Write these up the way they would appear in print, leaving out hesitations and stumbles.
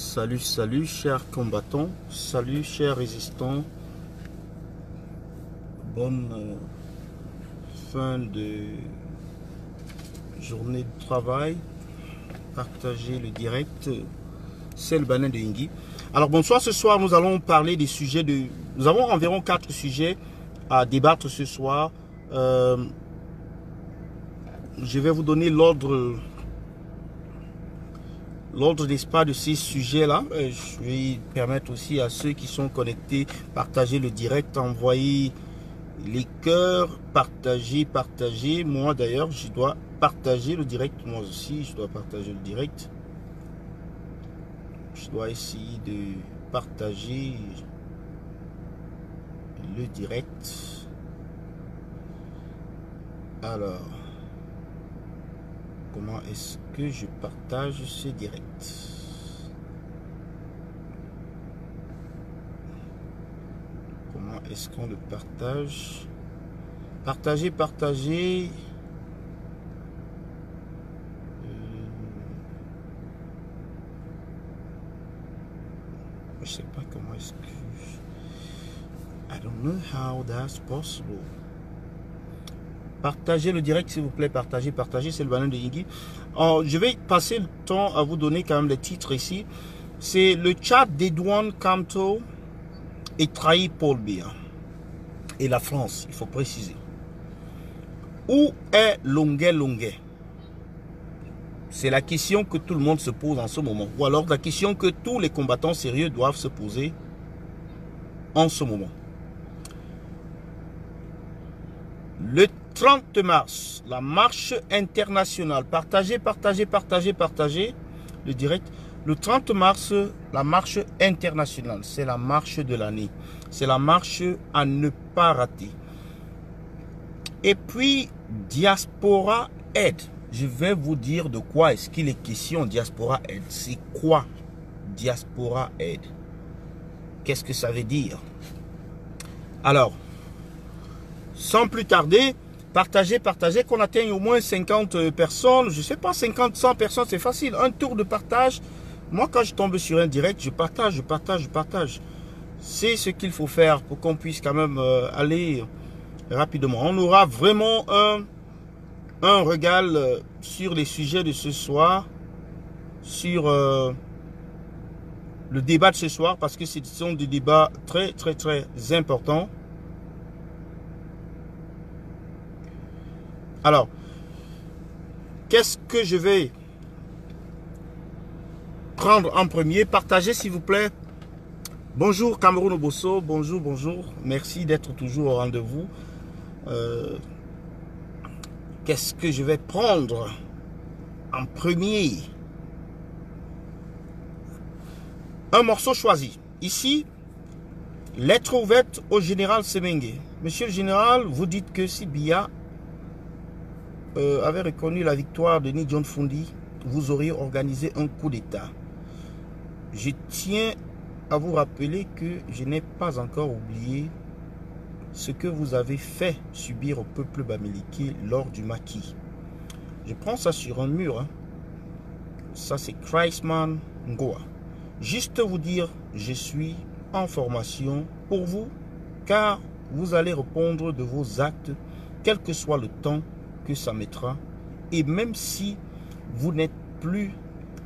Salut, salut, chers combattants, salut, chers résistants. Bonne fin de journée de travail. Partagez le direct. C'est le Banin de Ingui. Alors bonsoir, ce soir nous allons parler des sujets de... Nous avons environ 4 sujets à débattre ce soir. Je vais vous donner l'ordre n'est-ce pas de ces sujets-là. Je vais permettre aussi à ceux qui sont connectés, partager le direct, envoyer les cœurs, partager. Moi d'ailleurs, je dois partager le direct. Moi aussi, je dois partager le direct. Je dois essayer de partager le direct. Alors, comment est-ce que je partage ce direct? Comment est-ce qu'on le partage? Partager. Je sais pas comment est-ce que... I don't know how that's possible. Partagez le direct s'il vous plaît, partagez, c'est le Banin de Ingui. Je vais passer le temps à vous donner quand même les titres ici. C'est le chat d'Edouane Camto et trahi Paul Biya. Et la France, il faut préciser. Où est Longuet? C'est la question que tout le monde se pose en ce moment. Ou alors la question que tous les combattants sérieux doivent se poser en ce moment. Le 30 mars, la marche internationale. Partagez le direct. Le 30 mars, la marche internationale. C'est la marche de l'année. C'est la marche à ne pas rater. Et puis, Diaspora Aid. Je vais vous dire de quoi est-ce qu'il est question, Diaspora Aid. C'est quoi Diaspora Aid? Qu'est-ce que ça veut dire? Alors, sans plus tarder, partagez, qu'on atteigne au moins 50 personnes. Je ne sais pas, 50, 100 personnes, c'est facile. Un tour de partage. Moi, quand je tombe sur un direct, je partage. C'est ce qu'il faut faire pour qu'on puisse quand même aller rapidement. On aura vraiment un régal sur les sujets de ce soir, sur le débat de ce soir, parce que ce sont des débats très importants. Alors, qu'est-ce que je vais prendre en premier? Partagez s'il vous plaît. Bonjour Cameroun Obosso, bonjour. Merci d'être toujours au rendez-vous. Qu'est-ce que je vais prendre en premier? Un morceau choisi. Ici, lettre ouverte au général Semengue. Monsieur le général, vous dites que si Biya avait reconnu la victoire de Ni John Fundi, vous auriez organisé un coup d'État. Je tiens à vous rappeler que je n'ai pas encore oublié ce que vous avez fait subir au peuple bamileke lors du maquis. Je prends ça sur un mur. Ça, c'est Christman Ngoa. Juste vous dire, je suis en formation pour vous, car vous allez répondre de vos actes, quel que soit le temps que ça mettra. Et même si vous n'êtes plus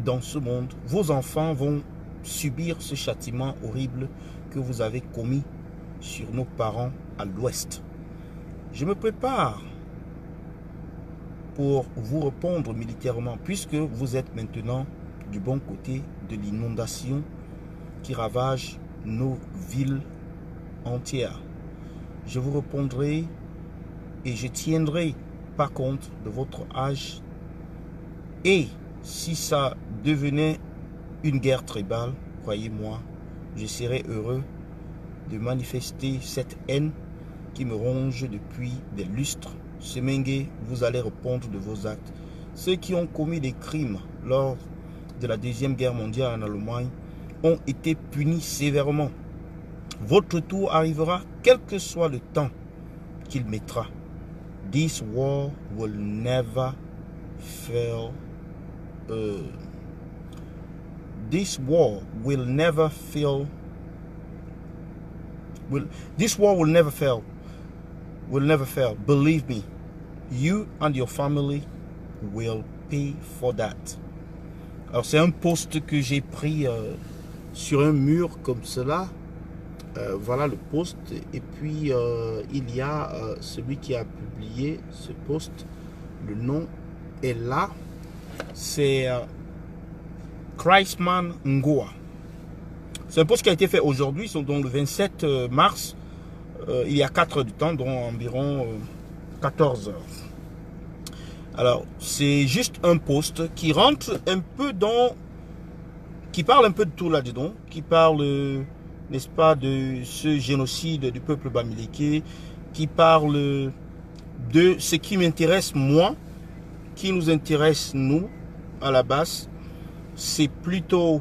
dans ce monde, vos enfants vont subir ce châtiment horrible que vous avez commis sur nos parents à l'ouest. Je me prépare pour vous répondre militairement, puisque vous êtes maintenant du bon côté de l'inondation qui ravage nos villes entières. Je vous répondrai et je tiendrai pas compte de votre âge. Et si ça devenait une guerre tribale, croyez-moi, je serais heureux de manifester cette haine qui me ronge depuis des lustres. Semengue, vous allez répondre de vos actes. Ceux qui ont commis des crimes lors de la Deuxième Guerre mondiale en Allemagne ont été punis sévèrement. Votre tour arrivera, quel que soit le temps qu'il mettra. This war will never fail this war will never fail. This war will never fail. Will never fail. Believe me, you and your family will pay for that. Alors c'est un post que j'ai pris sur un mur comme cela. Voilà le post. Et puis il y a celui qui a publié ce post. Le nom est là. C'est Christman Ngoa. C'est un post qui a été fait aujourd'hui, donc le 27 mars. Il y a 4 heures du temps, donc environ 14 heures. Alors, c'est juste un post qui rentre un peu dans... qui parle un peu de tout là-dedans, qui parle, n'est-ce pas, de ce génocide du peuple bamileke, qui parle de ce qui m'intéresse moi, qui nous intéresse nous, à la base. C'est plutôt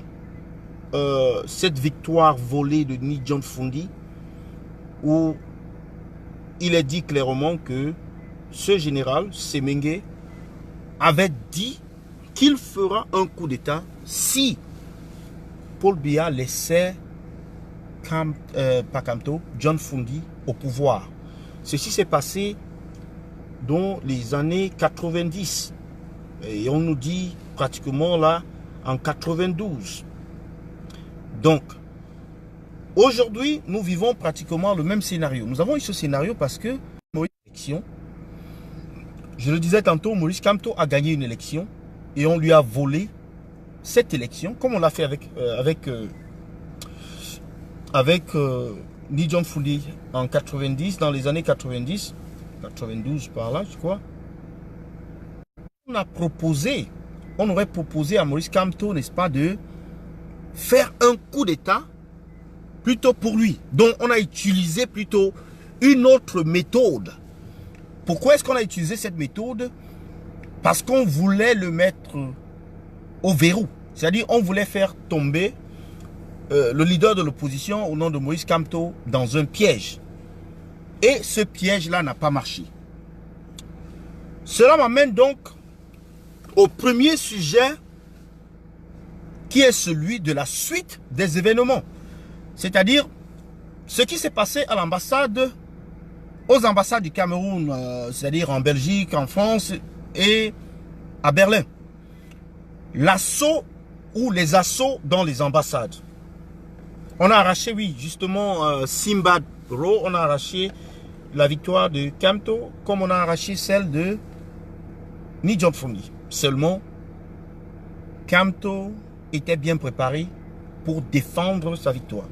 cette victoire volée de Ni John Fundi, où il est dit clairement que ce général, Semenge, avait dit qu'il fera un coup d'État si Paul Biya laissait John Fundi au pouvoir. Ceci s'est passé dans les années 90. Et on nous dit pratiquement là en 92. Donc, aujourd'hui, nous vivons pratiquement le même scénario. Nous avons eu ce scénario parce que élection, je le disais tantôt, Maurice Kamto a gagné une élection et on lui a volé cette élection, comme on l'a fait avec Ni John Fundi en 90, dans les années 90, 92 par là, je crois. On aurait proposé à Maurice Kamto, n'est-ce pas, de faire un coup d'État plutôt pour lui. Donc on a utilisé plutôt une autre méthode. Pourquoi est-ce qu'on a utilisé cette méthode? Parce qu'on voulait le mettre au verrou. C'est-à-dire on voulait faire tomber le leader de l'opposition au nom de Maurice Kamto dans un piège. Et ce piège-là n'a pas marché. Cela m'amène donc au premier sujet qui est celui de la suite des événements. C'est-à-dire ce qui s'est passé à l'ambassade, aux ambassades du Cameroun, c'est-à-dire en Belgique, en France et à Berlin. L'assaut ou les assauts dans les ambassades. On a arraché, oui, justement, Simbad Ro, on a arraché la victoire de Kamto, comme on a arraché celle de Ni John Fundi. Seulement, Kamto était bien préparé pour défendre sa victoire.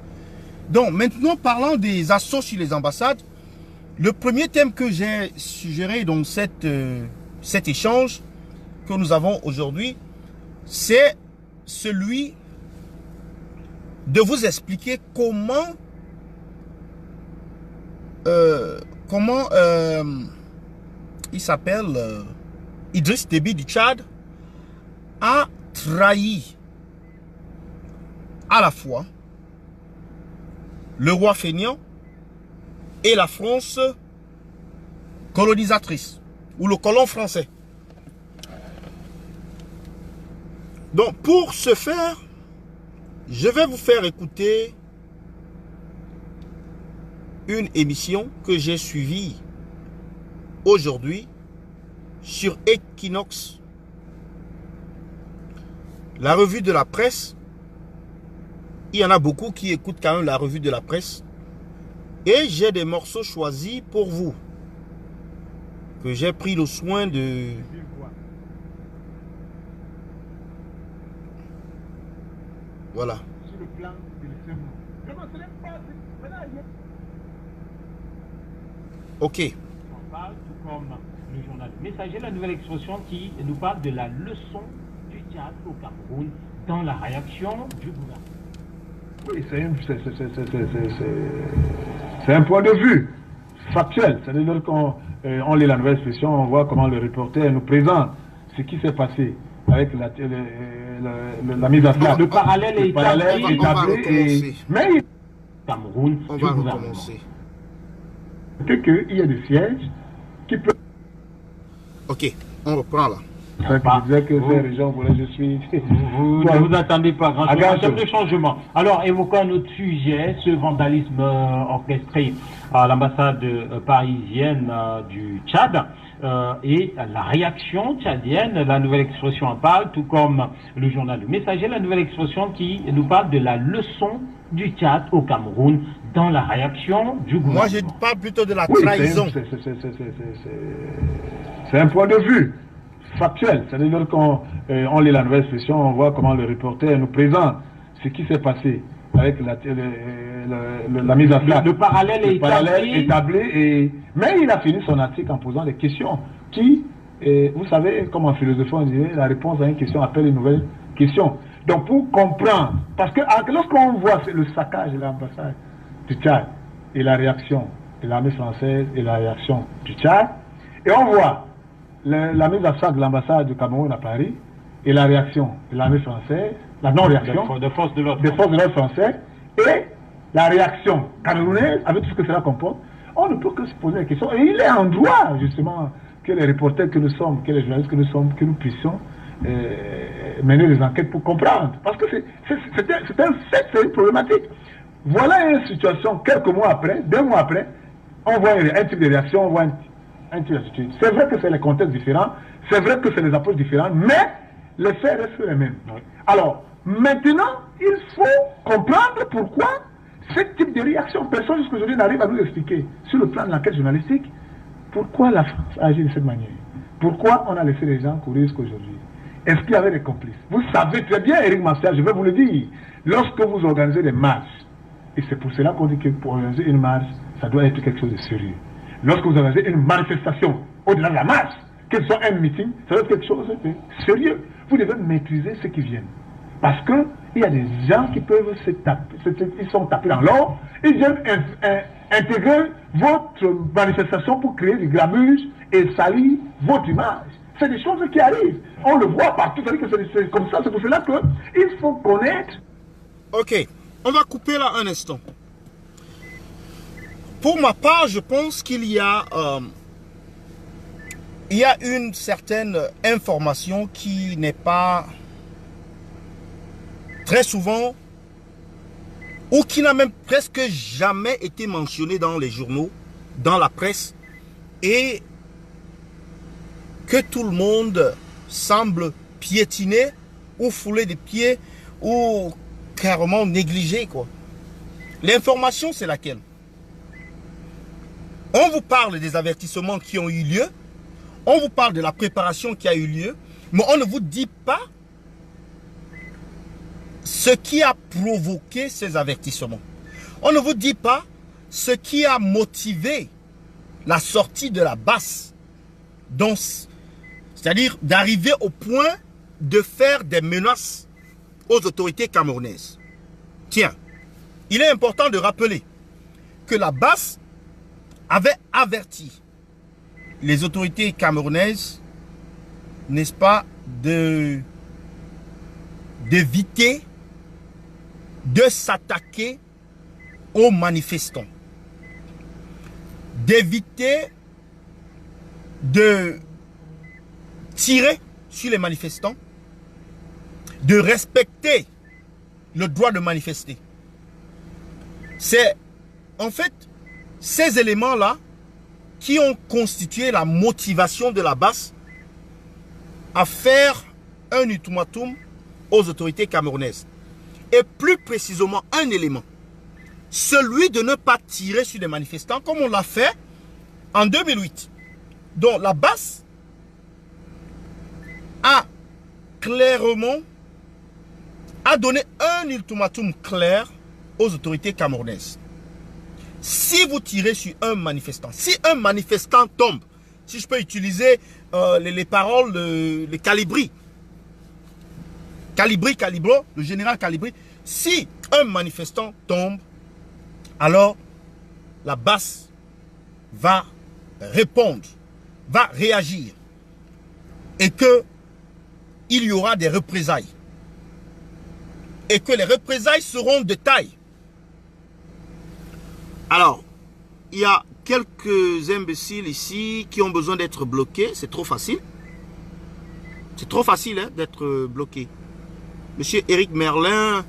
Donc, maintenant, parlant des assauts sur les ambassades, le premier thème que j'ai suggéré dans cet échange que nous avons aujourd'hui, c'est celui de vous expliquer comment il s'appelle Idriss Déby du Tchad a trahi à la fois le roi fainéant et la France colonisatrice ou le colon français. Donc pour ce faire, je vais vous faire écouter une émission que j'ai suivie aujourd'hui sur Equinox, la revue de la presse. Il y en a beaucoup qui écoutent quand même la revue de la presse. Et j'ai des morceaux choisis pour vous, que j'ai pris le soin de... Voilà. Ok. On parle tout comme le journal Messager, la nouvelle expression qui nous parle de la leçon du Tchad au Cameroun dans la réaction du gouvernement. Oui, c'est un point de vue factuel. C'est-à-dire qu'on lit la nouvelle expression, on voit comment le reporter nous présente ce qui s'est passé avec la mise en place. Le parallèle est établi. Mais Cameroun, on va recommencer. Qu'il y a des sièges qui peuvent... Ok, on reprend là. Je disais que ces régions, voilà, je suis... Vous ne vous attendez pas grand-chose en Agacho. termes de changement. Alors, évoquons un autre sujet, ce vandalisme orchestré à l'ambassade parisienne du Tchad et la réaction tchadienne. La Nouvelle Expression en parle, tout comme le journal Le Messager, la Nouvelle Expression qui nous parle de la leçon du Tchad au Cameroun dans la réaction du gouvernement. Moi, je parle plutôt de la Oui, trahison. c'est un point de vue factuel. C'est-à-dire qu'on on lit la Nouvelle Expression, on voit comment le reporter nous présente ce qui s'est passé avec la mise en place. Le parallèle est établi. Mais il a fini son article en posant des questions qui, vous savez, comme en philosophie on dirait, la réponse à une question appelle une nouvelle question. Donc pour comprendre, parce que lorsqu'on voit le saccage de l'ambassade du Tchad et la réaction de l'armée française et la réaction du Tchad, et on voit la mise en sac de l'ambassade du Cameroun à Paris et la réaction de l'armée française, la non-réaction des forces de l'ordre françaises et la réaction camerounaise avec tout ce que cela comporte, on ne peut que se poser la question. Et il est en droit, justement, que les reporters que nous sommes, que les journalistes que nous sommes, que nous puissions mener des enquêtes pour comprendre. Parce que c'est un fait, c'est une problématique. Voilà une situation, quelques mois après, 2 mois après, on voit un type de réaction, on voit un type d'attitude. C'est vrai que c'est les contextes différents, c'est vrai que c'est les approches différentes, mais les faits restent les mêmes. Oui. Alors, maintenant, il faut comprendre pourquoi ce type de réaction, personne jusqu'à aujourd'hui n'arrive à nous expliquer, sur le plan de l'enquête journalistique, pourquoi la France agit de cette manière. Pourquoi on a laissé les gens courir jusqu'aujourd'hui. Est-ce qu'il y avait des complices? Vous savez très bien, Éric Massiat, je vais vous le dire, lorsque vous organisez des marches, et c'est pour cela qu'on dit que pour organiser une marche, ça doit être quelque chose de sérieux. Lorsque vous organisez une manifestation, au-delà de la marche, que ce soit un meeting, ça doit être quelque chose de sérieux. Vous devez maîtriser ce qui vient. Parce qu'il y a des gens qui peuvent se taper, ils sont tapés dans l'or, ils viennent intégrer votre manifestation pour créer du grabuge et salir votre image. C'est des choses qui arrivent. On le voit partout, c'est-à-dire que c'est comme ça, c'est pour cela qu'il faut connaître. Ok, on va couper là un instant. Pour ma part, je pense qu'il y a une certaine information qui n'est pas très souvent ou qui n'a même presque jamais été mentionnée dans les journaux, dans la presse, et que tout le monde semble piétiner ou fouler des pieds ou carrément négliger, quoi. L'information, c'est laquelle? On vous parle des avertissements qui ont eu lieu, on vous parle de la préparation qui a eu lieu, mais on ne vous dit pas ce qui a provoqué ces avertissements. On ne vous dit pas ce qui a motivé la sortie de la basse, c'est-à-dire d'arriver au point de faire des menaces aux autorités camerounaises. Tiens, il est important de rappeler que la basse avait averti les autorités camerounaises, n'est-ce pas, d'éviter de s'attaquer aux manifestants, d'éviter de tirer sur les manifestants, de respecter le droit de manifester. C'est en fait ces éléments-là qui ont constitué la motivation de la basse à faire un ultimatum aux autorités camerounaises. Et plus précisément un élément, celui de ne pas tirer sur les manifestants comme on l'a fait en 2008. Donc la basse a clairement donné un ultimatum clair aux autorités camerounaises. Si vous tirez sur un manifestant, si un manifestant tombe, si je peux utiliser les paroles de Calibri, Calibro, le général Calibri, si un manifestant tombe, alors la basse va répondre, va réagir et que il y aura des représailles et que les représailles seront de taille. Alors, il y a quelques imbéciles ici qui ont besoin d'être bloqués, c'est trop facile. C'est trop facile hein, d'être bloqué. Monsieur Éric Merlin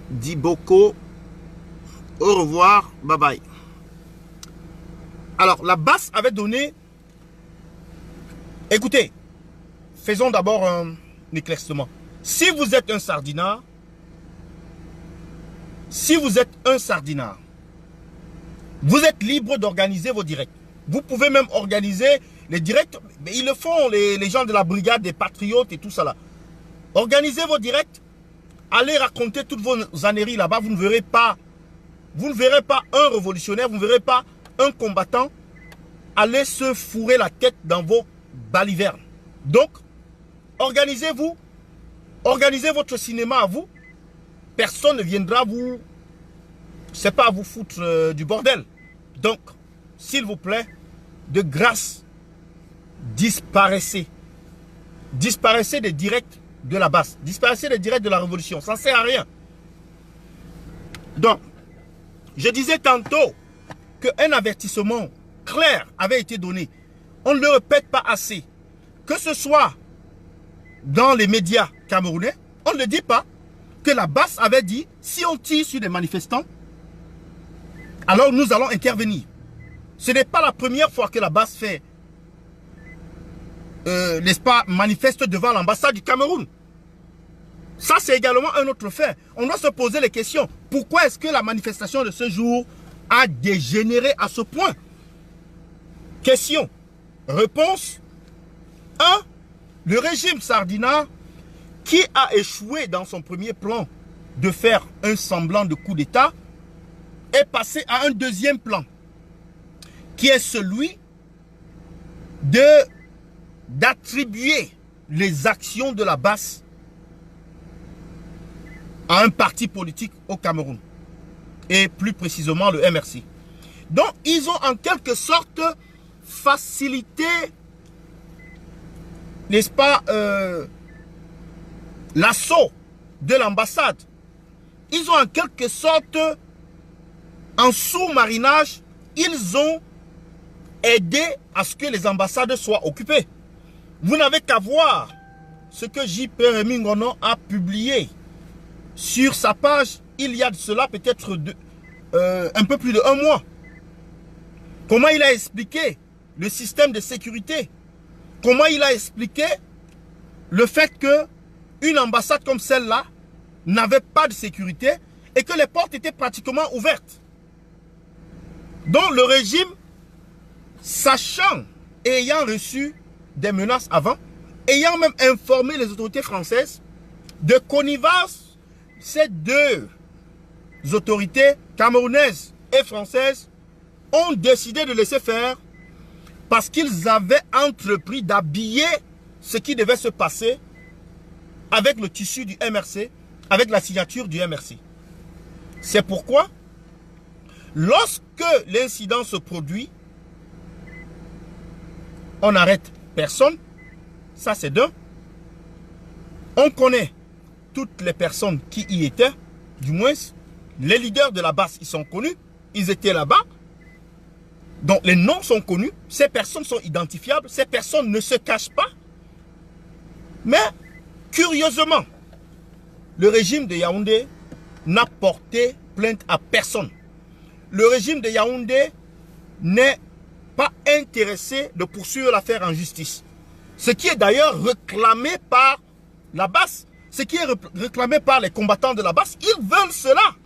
dit beaucoup. Au revoir, bye bye. Alors, la BAS avait donné... Écoutez, faisons d'abord un éclaircissement. Si vous êtes un sardinat, vous êtes libre d'organiser vos directs. Vous pouvez même organiser les directs, mais ils le font, les gens de la brigade des patriotes et tout ça là. Organisez vos directs, allez raconter toutes vos âneries là-bas, vous ne verrez pas un révolutionnaire, vous ne verrez pas un combattant aller se fourrer la tête dans vos balivernes. Donc, organisez-vous, organisez votre cinéma à vous. Personne ne viendra vous, c'est pas à vous foutre du bordel. Donc, s'il vous plaît, de grâce, disparaissez. Disparaissez des directs de la base. Disparaissez des directs de la révolution. Ça ne sert à rien. Donc, je disais tantôt qu'un avertissement clair avait été donné. On ne le répète pas assez. Que ce soit dans les médias camerounais, on ne le dit pas. Que la BAS avait dit, si on tire sur des manifestants, alors nous allons intervenir. Ce n'est pas la première fois que la BAS fait, n'est-ce pas, manifeste devant l'ambassade du Cameroun. Ça, c'est également un autre fait. On doit se poser les questions. Pourquoi est-ce que la manifestation de ce jour a dégénéré à ce point? Question. Réponse. 1. Le régime Sardina, qui a échoué dans son premier plan de faire un semblant de coup d'État, est passé à un deuxième plan, qui est celui d'attribuer les actions de la BAS à un parti politique au Cameroun, et plus précisément le MRC. Donc, ils ont en quelque sorte facilité, n'est-ce pas, l'assaut de l'ambassade. Ils ont en quelque sorte, en sous-marinage, ils ont aidé à ce que les ambassades soient occupées. Vous n'avez qu'à voir ce que J.P. Rémy Ngonon a publié sur sa page il y a de cela peut-être un peu plus de 1 mois. Comment il a expliqué le système de sécurité. Comment il a expliqué le fait que une ambassade comme celle-là n'avait pas de sécurité et que les portes étaient pratiquement ouvertes. Donc le régime, sachant et ayant reçu des menaces avant, ayant même informé les autorités françaises de connivence, ces deux autorités camerounaises et françaises ont décidé de laisser faire parce qu'ils avaient entrepris d'habiller ce qui devait se passer avec le tissu du MRC, avec la signature du MRC. C'est pourquoi, lorsque l'incident se produit, on n'arrête personne. Ça, c'est d'un. On connaît toutes les personnes qui y étaient, du moins les leaders de la base, ils sont connus, ils étaient là-bas. Donc les noms sont connus, ces personnes sont identifiables, ces personnes ne se cachent pas. Mais curieusement, le régime de Yaoundé n'a porté plainte à personne. Le régime de Yaoundé n'est pas intéressé de poursuivre l'affaire en justice. Ce qui est d'ailleurs réclamé par la base, ce qui est réclamé par les combattants de la base, ils veulent cela.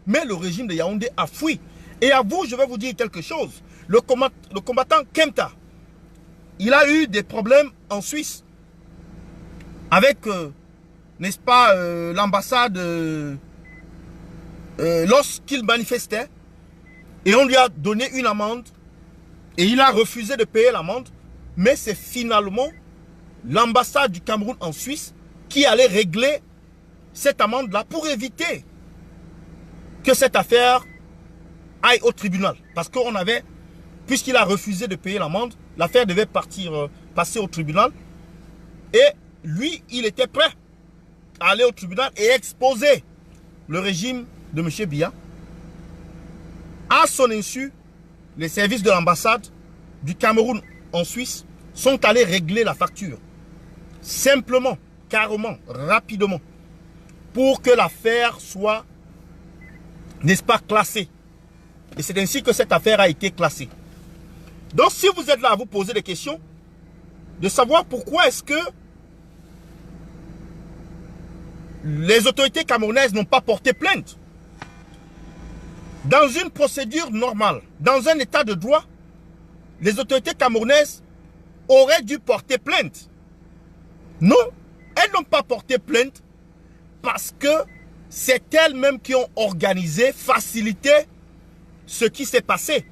Mais le régime de Yaoundé a fui. Et à vous, je vais vous dire quelque chose. Le combattant Kemta, il a eu des problèmes en Suisse avec, n'est-ce pas, l'ambassade lorsqu'il manifestait. Et on lui a donné une amende. Et il a refusé de payer l'amende. Mais c'est finalement l'ambassade du Cameroun en Suisse qui allait régler cette amende-là pour éviter que cette affaire aille au tribunal. Parce qu'on avait, puisqu'il a refusé de payer l'amende, l'affaire devait passer au tribunal. Et lui, il était prêt à aller au tribunal et exposer le régime de M. Biya. À son insu, les services de l'ambassade du Cameroun en Suisse sont allés régler la facture. Simplement, carrément, rapidement. Pour que l'affaire soit, n'est-ce pas, classée. Et c'est ainsi que cette affaire a été classée. Donc si vous êtes là à vous poser des questions, de savoir pourquoi est-ce que les autorités camerounaises n'ont pas porté plainte. Dans une procédure normale, dans un état de droit, les autorités camerounaises auraient dû porter plainte. Non, elles n'ont pas porté plainte parce que c'est elles-mêmes qui ont organisé, facilité ce qui s'est passé.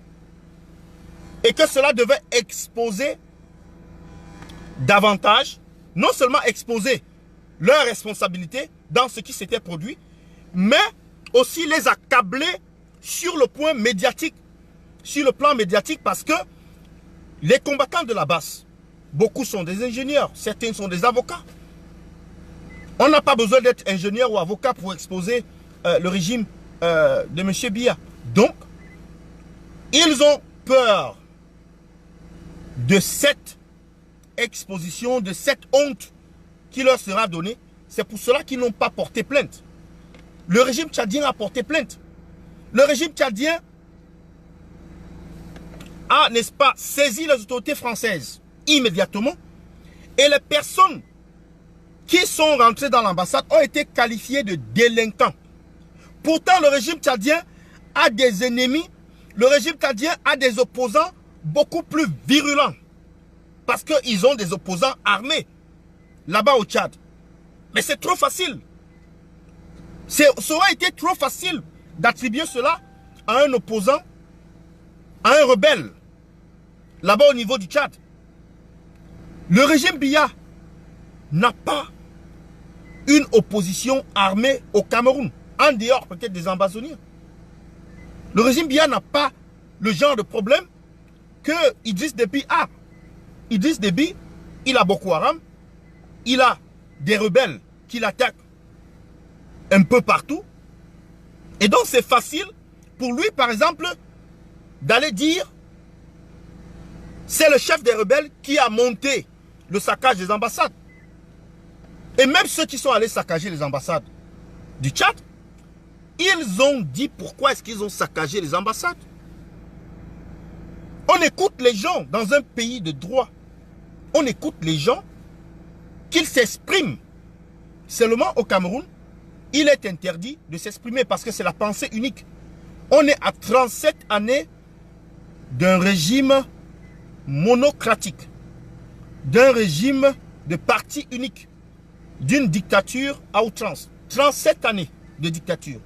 Et que cela devait exposer davantage, non seulement exposer leur responsabilité dans ce qui s'était produit, mais aussi les accabler sur le point médiatique, sur le plan médiatique, parce que les combattants de la base, beaucoup sont des ingénieurs, certains sont des avocats. On n'a pas besoin d'être ingénieur ou avocat pour exposer le régime de M. Biya. Donc, ils ont peur de cette exposition, de cette honte qui leur sera donnée. C'est pour cela qu'ils n'ont pas porté plainte. Le régime tchadien a porté plainte. Le régime tchadien a, n'est-ce pas, saisi les autorités françaises immédiatement. Et les personnes qui sont rentrées dans l'ambassade ont été qualifiées de délinquants. Pourtant, le régime tchadien a des ennemis. Le régime tchadien a des opposants beaucoup plus virulents. Parce qu'ils ont des opposants armés là-bas au Tchad. Mais c'est trop facile. Ça aurait été trop facile d'attribuer cela à un opposant, à un rebelle, là-bas au niveau du Tchad. Le régime Biya n'a pas une opposition armée au Cameroun, en dehors peut-être des ambazoniens. Le régime Biya n'a pas le genre de problème que Idriss Déby a. Idriss Déby, il a Boko Haram, il a des rebelles qui l'attaquent un peu partout. Et donc c'est facile pour lui, par exemple, d'aller dire c'est le chef des rebelles qui a monté le saccage des ambassades. Et même ceux qui sont allés saccager les ambassades du Tchad, ils ont dit pourquoi est-ce qu'ils ont saccagé les ambassades. On écoute les gens dans un pays de droit. On écoute les gens qu'ils s'expriment. Seulement au Cameroun, il est interdit de s'exprimer parce que c'est la pensée unique. On est à 37 années d'un régime monocratique, d'un régime de parti unique, d'une dictature à outrance. 37 années de dictature.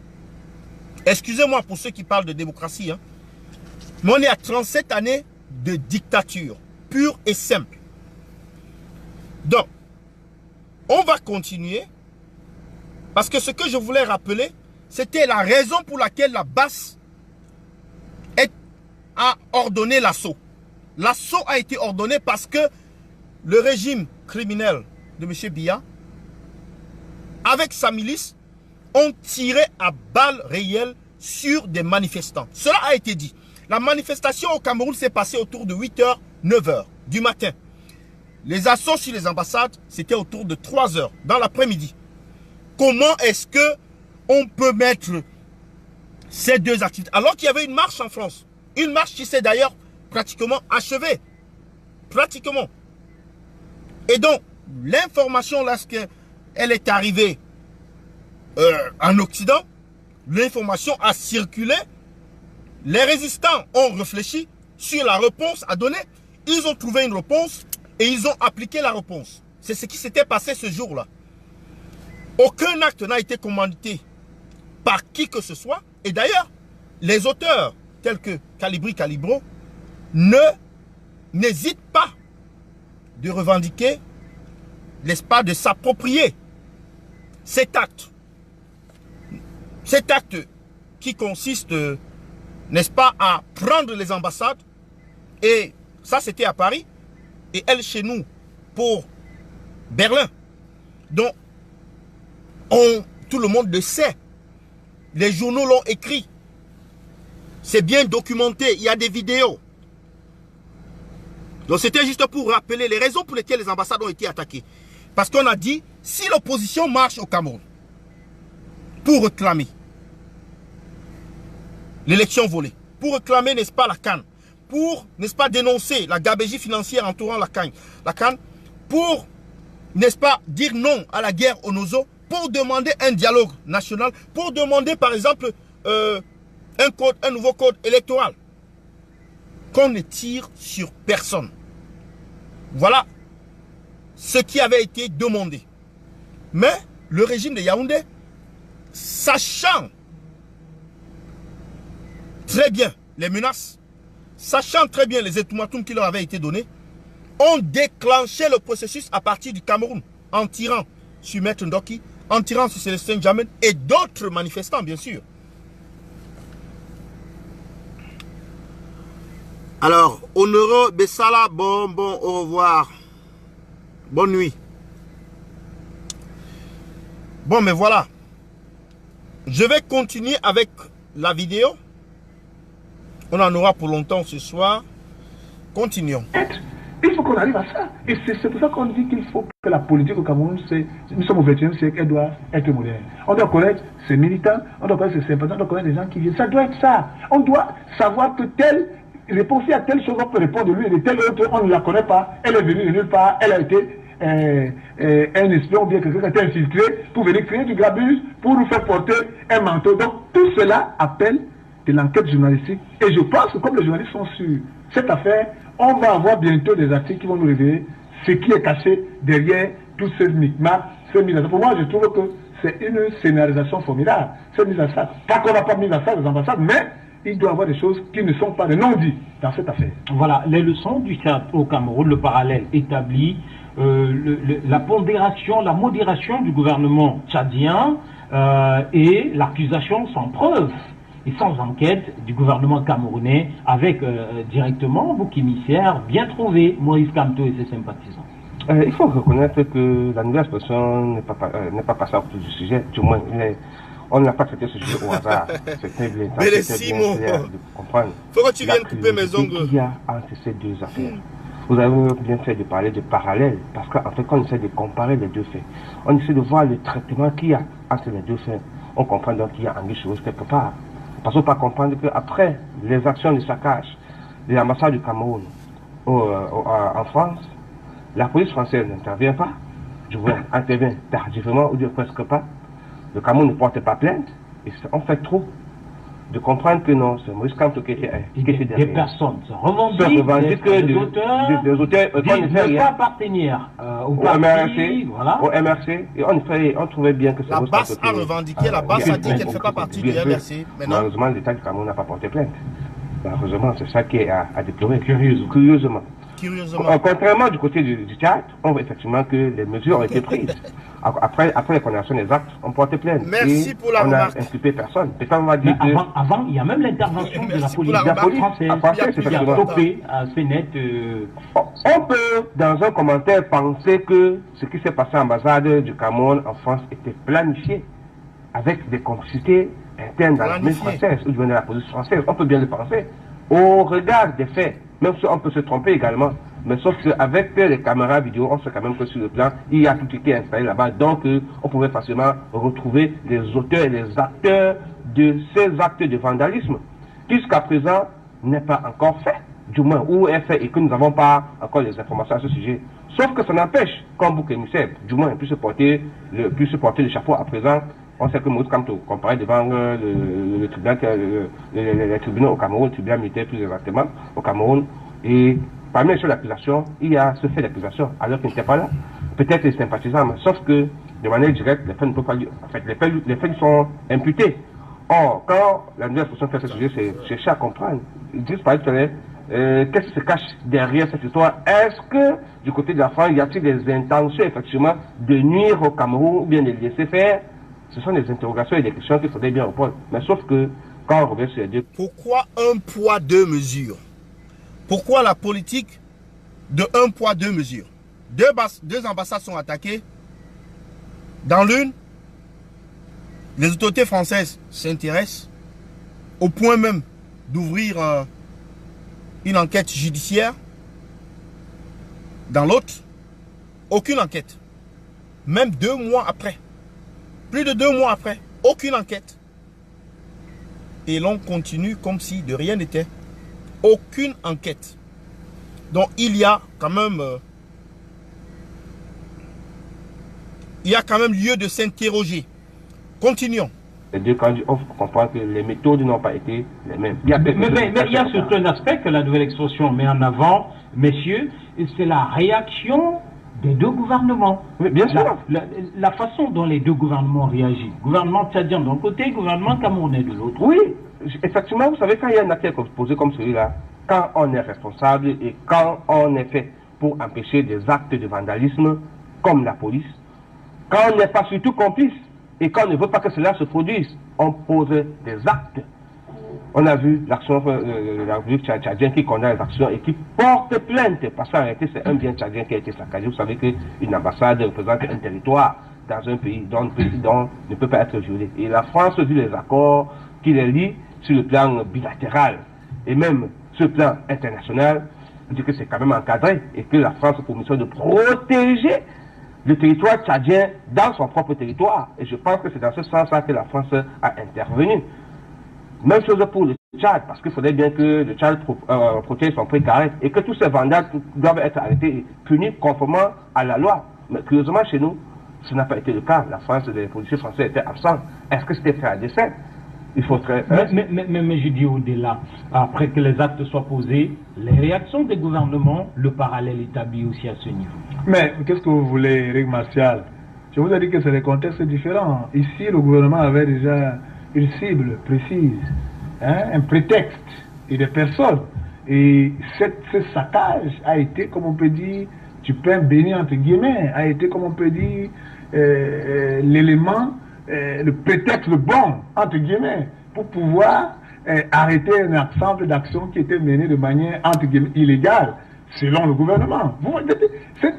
Excusez-moi pour ceux qui parlent de démocratie, hein. Mais on est à 37 années de dictature, pure et simple. Donc, on va continuer, parce que ce que je voulais rappeler, c'était la raison pour laquelle la BAS a ordonné l'assaut. L'assaut a été ordonné parce que le régime criminel de M. Biya, avec sa milice, ont tiré à balles réelles sur des manifestants. Cela a été dit. La manifestation au Cameroun s'est passée autour de 8h, 9h du matin. Les assauts sur les ambassades, c'était autour de 3h dans l'après-midi. Comment est-ce que on peut mettre ces deux activités? Alors qu'il y avait une marche en France. Une marche qui s'est d'ailleurs pratiquement achevée. Pratiquement. Et donc, l'information, lorsqu'elle est arrivée en Occident, l'information a circulé. Les résistants ont réfléchi sur la réponse à donner. Ils ont trouvé une réponse et ils ont appliqué la réponse. C'est ce qui s'était passé ce jour-là. Aucun acte n'a été commandité par qui que ce soit. Et d'ailleurs, les auteurs tels que Calibri Calibro n'hésitent pas de revendiquer, n'est-ce pas, de s'approprier cet acte. Cet acte qui consiste, n'est-ce pas, à prendre les ambassades. Et ça, c'était à Paris. Et elle, chez nous, pour Berlin. Donc, tout le monde le sait. Les journaux l'ont écrit. C'est bien documenté. Il y a des vidéos. Donc c'était juste pour rappeler les raisons pour lesquelles les ambassades ont été attaquées. Parce qu'on a dit, si l'opposition marche au Cameroun pour réclamer l'élection volée, pour réclamer, n'est-ce pas, la CAN, pour, n'est-ce pas, dénoncer la gabegie financière entourant la CAN, pour, n'est-ce pas, dire non à la guerre au Nozo, pour demander un dialogue national, pour demander, par exemple, un nouveau code électoral, qu'on ne tire sur personne. Voilà ce qui avait été demandé. Mais le régime de Yaoundé, sachant très bien les menaces, sachant très bien les ultimatums qui leur avaient été donnés, ont déclenché le processus à partir du Cameroun, en tirant sur Maître Ndoki, en tirant sur Célestin Djamène et d'autres manifestants, bien sûr. Alors, Honoré Bessala, bon, au revoir. Bonne nuit. Bon, mais voilà. Je vais continuer avec la vidéo. On en aura pour longtemps ce soir. Continuons. Il faut qu'on arrive à ça. Et c'est pour ça qu'on dit qu'il faut que la politique au Cameroun, nous sommes au XXe siècle, elle doit être moderne. On doit connaître ses militants, on doit connaître ses sympathisants, on doit connaître les gens qui viennent. Ça doit être ça. On doit savoir que telle réponse à telle chose, on peut répondre de lui, et telle autre, on ne la connaît pas. Elle est venue de nulle part, elle a été un espion ou bien quelqu'un qui a été infiltré pour venir créer du grabus, pour nous faire porter un manteau. Donc tout cela appelle de l'enquête journalistique. Et je pense que comme les journalistes sont sur cette affaire, on va avoir bientôt des articles qui vont nous révéler ce qui est caché derrière tous ces micmacs, ces mises à sac. Pour moi, je trouve que c'est une scénarisation formidable, ces mises à sac. Pas qu'on n'a pas mis à sac les ambassades, mais il doit y avoir des choses qui ne sont pas des non-dits dans cette affaire. Voilà, les leçons du Tchad au Cameroun, le parallèle établi, la pondération, la modération du gouvernement tchadien et l'accusation sans preuve et sans enquête du gouvernement camerounais avec directement bouc émissaire bien trouvé, Moïse Kamto et ses sympathisants. Il faut reconnaître que la nouvelle expression n'est pas passée à côté du sujet, du moins on n'a pas traité ce sujet au hasard. C'était bien clair de comprendre. Faut que tu viennes couper mes ongles. Il y a entre ces deux affaires. Vous avez bien fait de parler de parallèle, parce qu'en fait, quand on essaie de comparer les deux faits, on essaie de voir le traitement qu'il y a entre les deux faits. On comprend donc qu'il y a anguille sous roche quelque part. Parce qu'on peut comprendre qu'après les actions de saccage de l'ambassade du Cameroun en France, la police française n'intervient pas, du moins intervient tardivement ou presque pas. Le Cameroun ne porte pas plainte, et on fait trop de comprendre que non, c'est Moïse Kamto qui était derrière. Des personnes se revendiquent des auteurs ne pas appartenir au MRC, voilà. Au MRC, et on trouvait bien que c'est la BAS a revendiqué, la BAS a dit qu'elle ne fait pas partie du MRC. Malheureusement, l'État du Cameroun n'a pas porté plainte. Malheureusement, c'est ça qui est à déplorer, curieusement. Contrairement du côté du Tchad, on voit effectivement que les mesures ont été prises. Après la condamnation des actes, on portait plainte. Merci pour la remarque. On n'a inculpé personne. On va dire avant, il y a même l'intervention de la police française qui a stoppé assez net. On peut, dans un commentaire, penser que ce qui s'est passé à l'ambassade du Cameroun en France était planifié avec des complicités internes dans l'armée française ou de la police française. On peut bien le penser. Au regard des faits, même si on peut se tromper également, mais sauf qu'avec les caméras vidéo, on sait quand même que sur le plan, il y a tout qui est installé là-bas, donc on pouvait facilement retrouver les auteurs et les acteurs de ces actes de vandalisme, qui jusqu'à présent n'est pas encore fait, du moins, ou est fait et que nous n'avons pas encore les informations à ce sujet. Sauf que ça n'empêche, comme bouc émissaire, du moins, puisse porter le chapeau à présent. On sait que Moïse Kamto, comparé devant le tribunal, les tribunaux au Cameroun, le tribunal militaire plus exactement, au Cameroun, et parmi les choses d'accusation, il y a ce fait d'accusation, alors qu'il n'était pas là. Peut-être les sympathisants, mais sauf que, de manière directe, les faits ne peuvent pas lui. En fait, les faits sont imputés. Or, quand la nouvelle expression fait ce sujet, c'est chercher à comprendre. Ils disent par exemple, qu'est-ce qui se cache derrière cette histoire? Est-ce que, du côté de la France, y a-t-il des intentions, effectivement, de nuire au Cameroun ou bien de laisser faire? Ce sont des interrogations et des questions qu'il faudrait bien répondre. Mais sauf que, quand on revient sur les deux... Pourquoi un poids, deux mesures? Pourquoi la politique de un poids, deux mesures? Deux ambassades sont attaquées. Dans l'une, les autorités françaises s'intéressent au point même d'ouvrir une enquête judiciaire. Dans l'autre, aucune enquête. Même 2 mois après. Plus de 2 mois après, aucune enquête. Et l'on continue comme si de rien n'était. Aucune enquête. Donc il y a quand même lieu de s'interroger. Continuons. Les deux candidats, on comprend que les méthodes n'ont pas été les mêmes. Mais il y a surtout un aspect que la nouvelle expression met en avant, messieurs, c'est la réaction des deux gouvernements. Oui, bien sûr. La façon dont les deux gouvernements réagissent. Gouvernement tchadien d'un côté, gouvernement camerounais de l'autre. Oui, effectivement, vous savez, quand il y a un acte posé comme celui-là, quand on est responsable et quand on est fait pour empêcher des actes de vandalisme, comme la police, quand on n'est pas surtout complice, et quand on ne veut pas que cela se produise, on pose des actes. On a vu l'action de la République tchadienne qui condamne les actions et qui porte plainte. Parce qu'en réalité, c'est un bien tchadien qui a été saccagé. Vous savez qu'une ambassade représente un territoire dans un pays dont ne peut pas être violé. Et la France, vu les accords qui les lient sur le plan bilatéral et même sur le plan international, dit que c'est quand même encadré et que la France a pour mission de protéger le territoire tchadien dans son propre territoire. Et je pense que c'est dans ce sens-là que la France a intervenu. Même chose pour le Tchad, parce qu'il faudrait bien que le Tchad protège son précaré et que tous ces vandales doivent être arrêtés et punis conformément à la loi. Mais curieusement, chez nous, ce n'a pas été le cas. La France, les policiers français étaient absents. Est-ce que c'était fait à dessein? Il faudrait... Mais je dis au-delà, après que les actes soient posés, les réactions des gouvernements, le parallèle établi aussi à ce niveau. Mais qu'est-ce que vous voulez, Eric Martial? Je vous ai dit que c'est des contextes différents. Ici, le gouvernement avait déjà une cible précise, hein, un prétexte et des personnes. Et ce saccage a été, comme on peut dire, du pain béni entre guillemets, a été, comme on peut dire, l'élément, le prétexte, le bon, entre guillemets, pour pouvoir arrêter un ensemble d'actions qui étaient menées de manière, entre guillemets, illégale, selon le gouvernement. C'est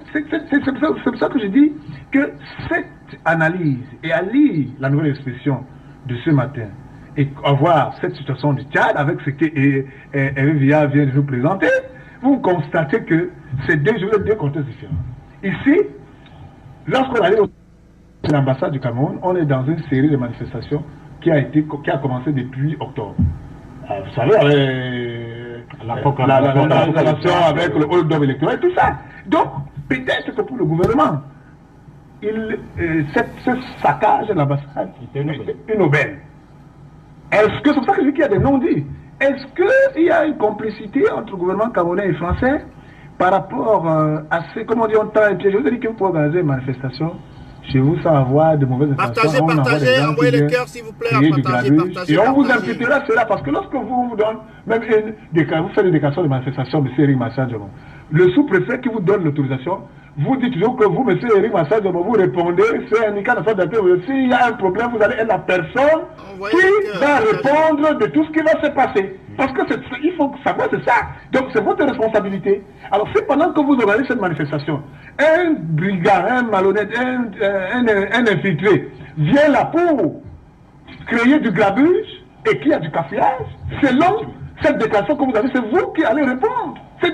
pour ça que je dis que cette analyse, et à lire la nouvelle expression de ce matin, et à voir cette situation du Tchad avec ce que Hervé Villard vient de nous présenter, vous constatez que c'est deux contextes différents. Ici, lorsqu'on arrive à l'ambassade du Cameroun, on est dans une série de manifestations qui a commencé depuis octobre. Vous savez, avec la proclamation, avec le hold-up électoral, tout ça. Donc, peut-être que pour le gouvernement, ce saccage de l'ambassade est une aubaine. Est-ce que, c'est pour ça que je dis qu'il y a des non-dits. Est-ce qu'il y a une complicité entre le gouvernement camerounais et français par rapport à ce, comment on dit, on t'a piégé? Je vous ai dit que vous pouvez organiser une manifestation chez vous sans avoir de mauvaises intentions. Partagez, envoyez le cœur s'il vous plaît, partagez. Et on vous imputera cela parce que lorsque vous donne, même vous faites des déclarations de manifestation, M. Eric Martial, le sous-préfet qui vous donne l'autorisation, vous dites toujours que vous, M. Eric Martial, vous répondez, c'est un cas d'affaires d'intérêt. S'il y a un problème, vous allez être la personne qui va répondre de tout ce qui va se passer. Parce que il faut savoir, c'est ça. Donc c'est votre responsabilité. Alors c'est pendant que vous organisez cette manifestation, un brigand, un malhonnête, un infiltré vient là pour créer du grabuge et qu'il y a du cafouillage, selon cette déclaration que vous avez, c'est vous qui allez répondre. C'est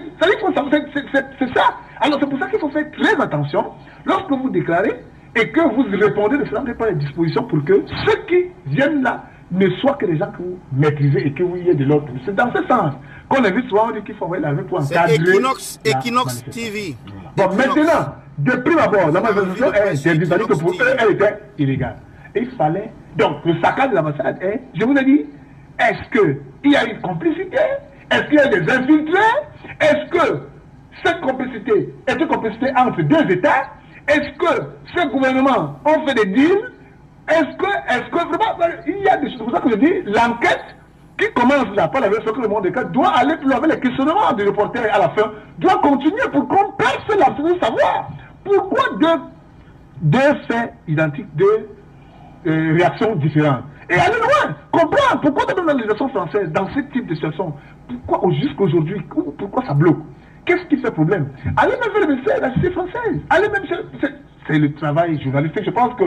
ça. Alors c'est pour ça qu'il faut faire très attention lorsque vous déclarez et que vous répondez de cela, vous n'avez pas les dispositions pour que ceux qui viennent là ne soient que des gens que vous maîtrisez et que vous ayez de l'autre. C'est dans ce sens qu'on invite souvent, on dit qu'il faut envoyer l'armée pour encadrer. C'est Equinox TV. Bon, maintenant, de prime abord, la manifestation est interdite, que pour eux, elle était illégale. Et il fallait. Donc, le saccage de l'ambassade est, je vous ai dit, est-ce qu'il y a une complicité? Est-ce qu'il y a des infiltrés? Est-ce que cette complicité est une complicité entre deux États? Est-ce que ce gouvernement ont fait des deals? Est-ce que vraiment, il y a des choses, c'est pour ça que je dis, l'enquête qui commence là, par la version que le monde déclare, doit aller plus loin avec les questionnements du reporter à la fin, doit continuer pour qu'on puisse savoir pourquoi deux faits identiques, deux réactions différentes. Et aller loin, comprendre pourquoi dans la législation française, dans ce type de situation, pourquoi jusqu'aujourd'hui, pourquoi ça bloque? Qu'est-ce qui fait problème? Allez même faire le médecin de la société française. Allez même c'est le travail journalistique. Je pense que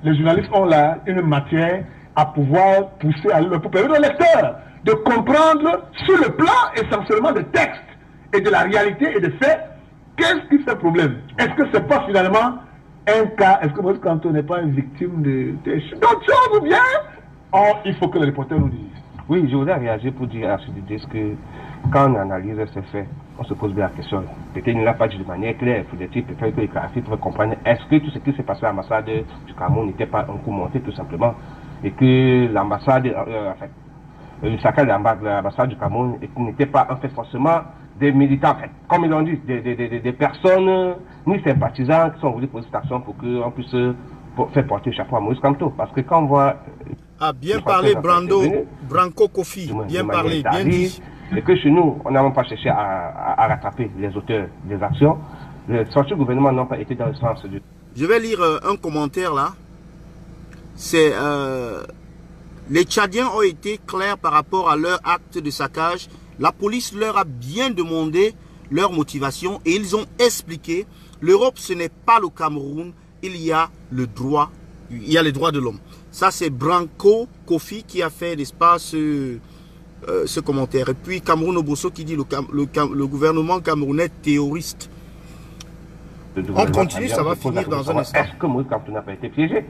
les journalistes ont là une matière à pouvoir pousser pour permettre aux lecteurs de comprendre sur le plan essentiellement des textes et de la réalité et des faits Qu'est-ce qui fait problème? Est-ce que c'est pas finalement un cas, est-ce que Maurice Kamto n'est pas une victime d'autres choses ou bien il faut que les reporters nous disent? Oui, je voudrais réagir pour dire à ce que quand on analyse ces faits, on se pose bien la question. Peut-être qu'il ne l'a pas dit de manière claire. Faut-il peut-être que les graphiques peuvent comprendre est-ce que tout ce qui s'est passé à l'ambassade du Cameroun n'était pas un coup monté tout simplement et que l'ambassade, le saccage de l'ambassade du Cameroun n'était pas en fait forcément des militants, en fait, comme ils l'ont dit, des personnes ni sympathisants qui sont voulus poser cette action pour qu'on puisse faire porter le chapeau à Maurice Kamto. Parce que quand on voit... bien parlé, Branco Kofi, bien parlé, bien dit. Et que chez nous, on n'a même pas cherché à rattraper les auteurs des actions. Les sorties du gouvernement n'ont pas été dans le sens du... Je vais lire un commentaire là. C'est... les Tchadiens ont été clairs par rapport à leur acte de saccage. La police leur a bien demandé leur motivation et ils ont expliqué l'Europe, ce n'est pas le Cameroun, il y a les droits de l'homme. Ça, c'est Branco Kofi qui a fait, n'est-ce pas, ce commentaire. Et puis Cameroun Obosso qui dit le gouvernement camerounais terroriste. On continue, ça va finir dans un instant. Est-ce que Maurice Kamto n'a pas été piégé?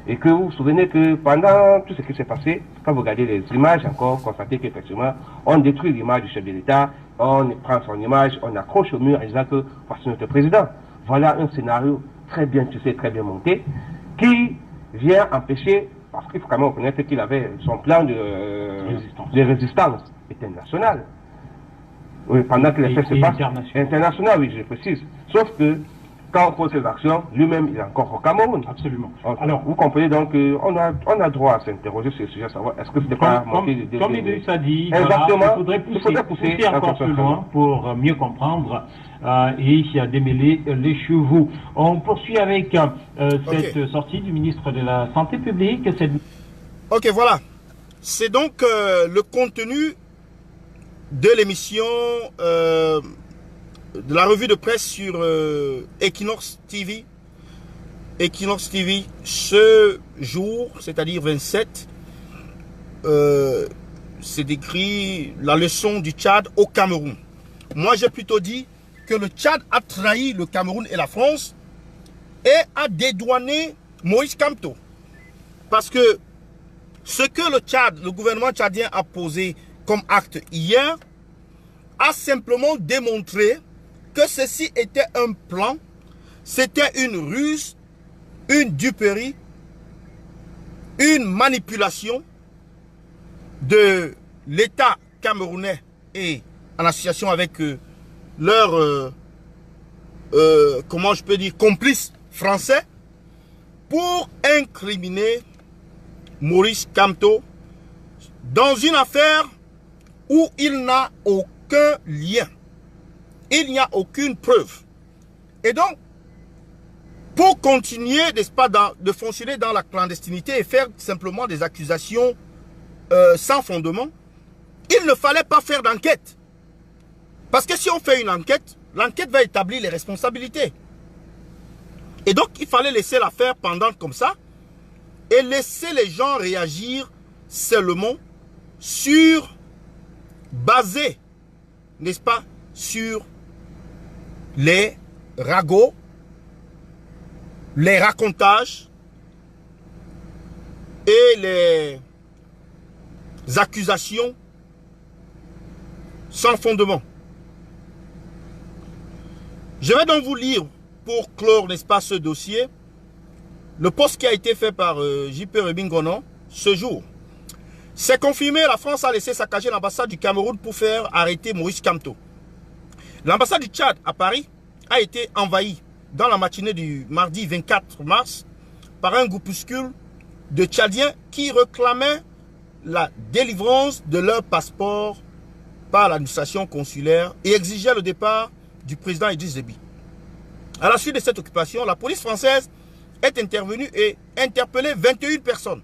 Et que vous vous souvenez que pendant tout ce qui s'est passé, quand vous regardez les images, encore constatez qu'effectivement, on détruit l'image du chef de l'État, on prend son image, on accroche au mur en disant que voici notre président. Voilà un scénario très bien tissé, très bien monté, qui vient empêcher, parce qu'il faut quand même reconnaître qu'il avait son plan de résistance internationale. Oui, pendant que les faits se passent. International, oui, je précise. Sauf que, quand on pose ces actions, lui-même, il est encore au Cameroun. Absolument. Alors, vous comprenez donc qu'on a droit à s'interroger sur ce sujet, savoir est-ce que c'était pas manqué de... Comme Idriss a dit, exactement, il faudrait pousser encore plus loin pour mieux comprendre et démêler les chevaux. On poursuit avec cette sortie du ministre de la Santé publique. Ok, voilà. C'est donc le contenu de l'émission... de la revue de presse sur Equinox TV. Equinox TV, ce jour, c'est-à-dire 27, c'est décrit la leçon du Tchad au Cameroun. Moi, j'ai plutôt dit que le Tchad a trahi le Cameroun et la France et a dédouané Maurice Kamto. Parce que ce que le gouvernement tchadien a posé comme acte hier a simplement démontré que ceci était un plan, c'était une ruse, une duperie, une manipulation de l'État camerounais et en association avec leurs, comment je peux dire, complices français pour incriminer Maurice Kamto dans une affaire où il n'a aucun lien. Il n'y a aucune preuve. Et donc, pour continuer, n'est-ce pas, de fonctionner dans la clandestinité et faire simplement des accusations sans fondement, il ne fallait pas faire d'enquête. Parce que si on fait une enquête, l'enquête va établir les responsabilités. Et donc, il fallait laisser l'affaire pendante comme ça et laisser les gens réagir seulement basé, n'est-ce pas, sur les ragots, les racontages et les accusations sans fondement. Je vais donc vous lire, pour clore, n'est-ce pas, ce dossier, le post qui a été fait par J.P. Rebingonon ce jour. C'est confirmé, la France a laissé saccager l'ambassade du Cameroun pour faire arrêter Maurice Kamto. L'ambassade du Tchad à Paris a été envahie dans la matinée du mardi 24 mars par un groupuscule de Tchadiens qui réclamaient la délivrance de leur passeport par l'administration consulaire et exigeaient le départ du président Idriss Déby. À la suite de cette occupation, la police française est intervenue et interpellé 21 personnes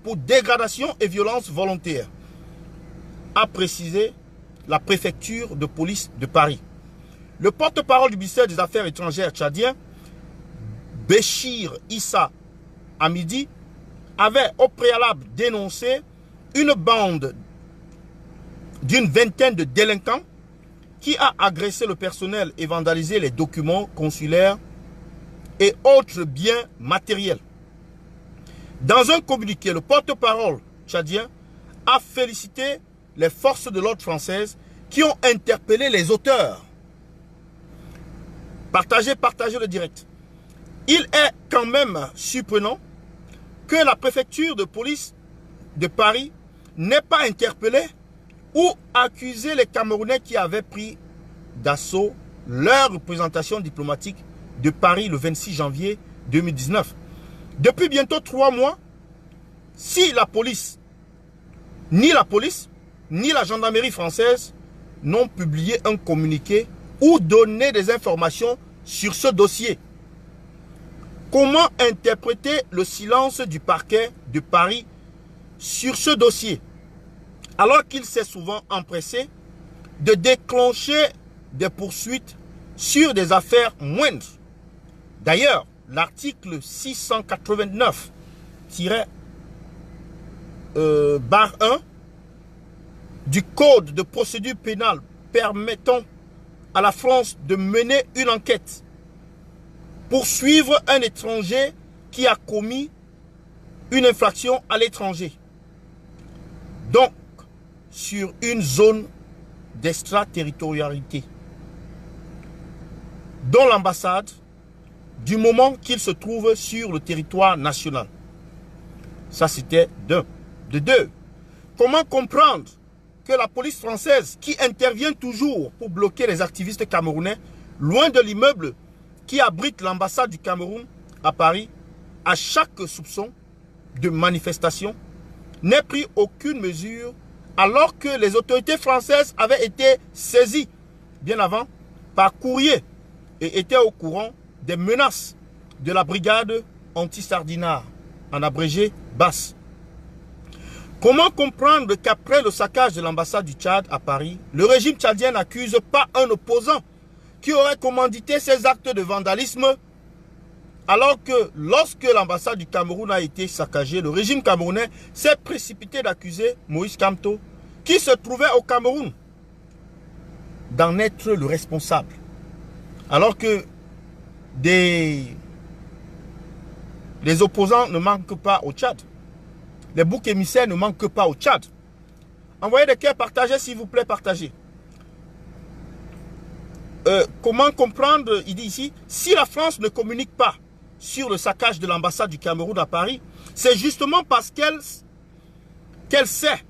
pour dégradation et violence volontaire, a précisé la préfecture de police de Paris. Le porte-parole du ministère des Affaires étrangères tchadien, Béchir Issa Hamidi, avait au préalable dénoncé une bande d'une vingtaine de délinquants qui a agressé le personnel et vandalisé les documents consulaires et autres biens matériels. Dans un communiqué, le porte-parole tchadien a félicité les forces de l'ordre françaises qui ont interpellé les auteurs. Partagez le direct. Il est quand même surprenant que la préfecture de police de Paris n'ait pas interpellé ou accusé les Camerounais qui avaient pris d'assaut leur représentation diplomatique de Paris le 26 janvier 2019. Depuis bientôt 3 mois, si la police, ni la gendarmerie française n'ont publié un communiqué ou donné des informations sur ce dossier. Comment interpréter le silence du parquet de Paris sur ce dossier, alors qu'il s'est souvent empressé de déclencher des poursuites sur des affaires moindres? D'ailleurs, l'article 689-1 du Code de procédure pénale permettant à la France de mener une enquête pour suivre un étranger qui a commis une infraction à l'étranger. Donc, sur une zone d'extraterritorialité, dont l'ambassade, du moment qu'il se trouve sur le territoire national. Ça, c'était d'un. De deux, comment comprendre que la police française, qui intervient toujours pour bloquer les activistes camerounais, loin de l'immeuble qui abrite l'ambassade du Cameroun à Paris, à chaque soupçon de manifestation, n'ait pris aucune mesure alors que les autorités françaises avaient été saisies bien avant par courrier et étaient au courant des menaces de la brigade anti-Sardinard, en abrégé BAS. Comment comprendre qu'après le saccage de l'ambassade du Tchad à Paris, le régime tchadien n'accuse pas un opposant qui aurait commandité ces actes de vandalisme, alors que lorsque l'ambassade du Cameroun a été saccagée, le régime camerounais s'est précipité d'accuser Moïse Kamto, qui se trouvait au Cameroun, d'en être le responsable. Alors que les opposants ne manquent pas au Tchad. Les boucs émissaires ne manquent pas au Tchad. Envoyez des cœurs, partagez s'il vous plaît, partagez. Comment comprendre, il dit ici, si la France ne communique pas sur le saccage de l'ambassade du Cameroun à Paris, c'est justement parce qu'elle sait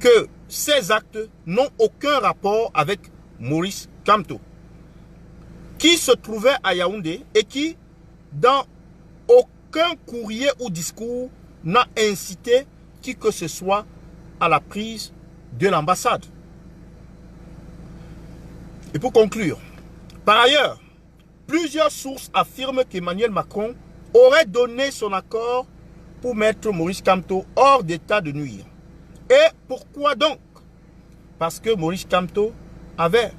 que ces actes n'ont aucun rapport avec Maurice Kamto, qui se trouvait à Yaoundé et qui, dans aucun courrier ou discours, n'a incité qui que ce soit à la prise de l'ambassade. Et pour conclure, par ailleurs, plusieurs sources affirment qu'Emmanuel Macron aurait donné son accord pour mettre Maurice Kamto hors d'état de nuire. Et pourquoi donc? Parce que Maurice Kamto avait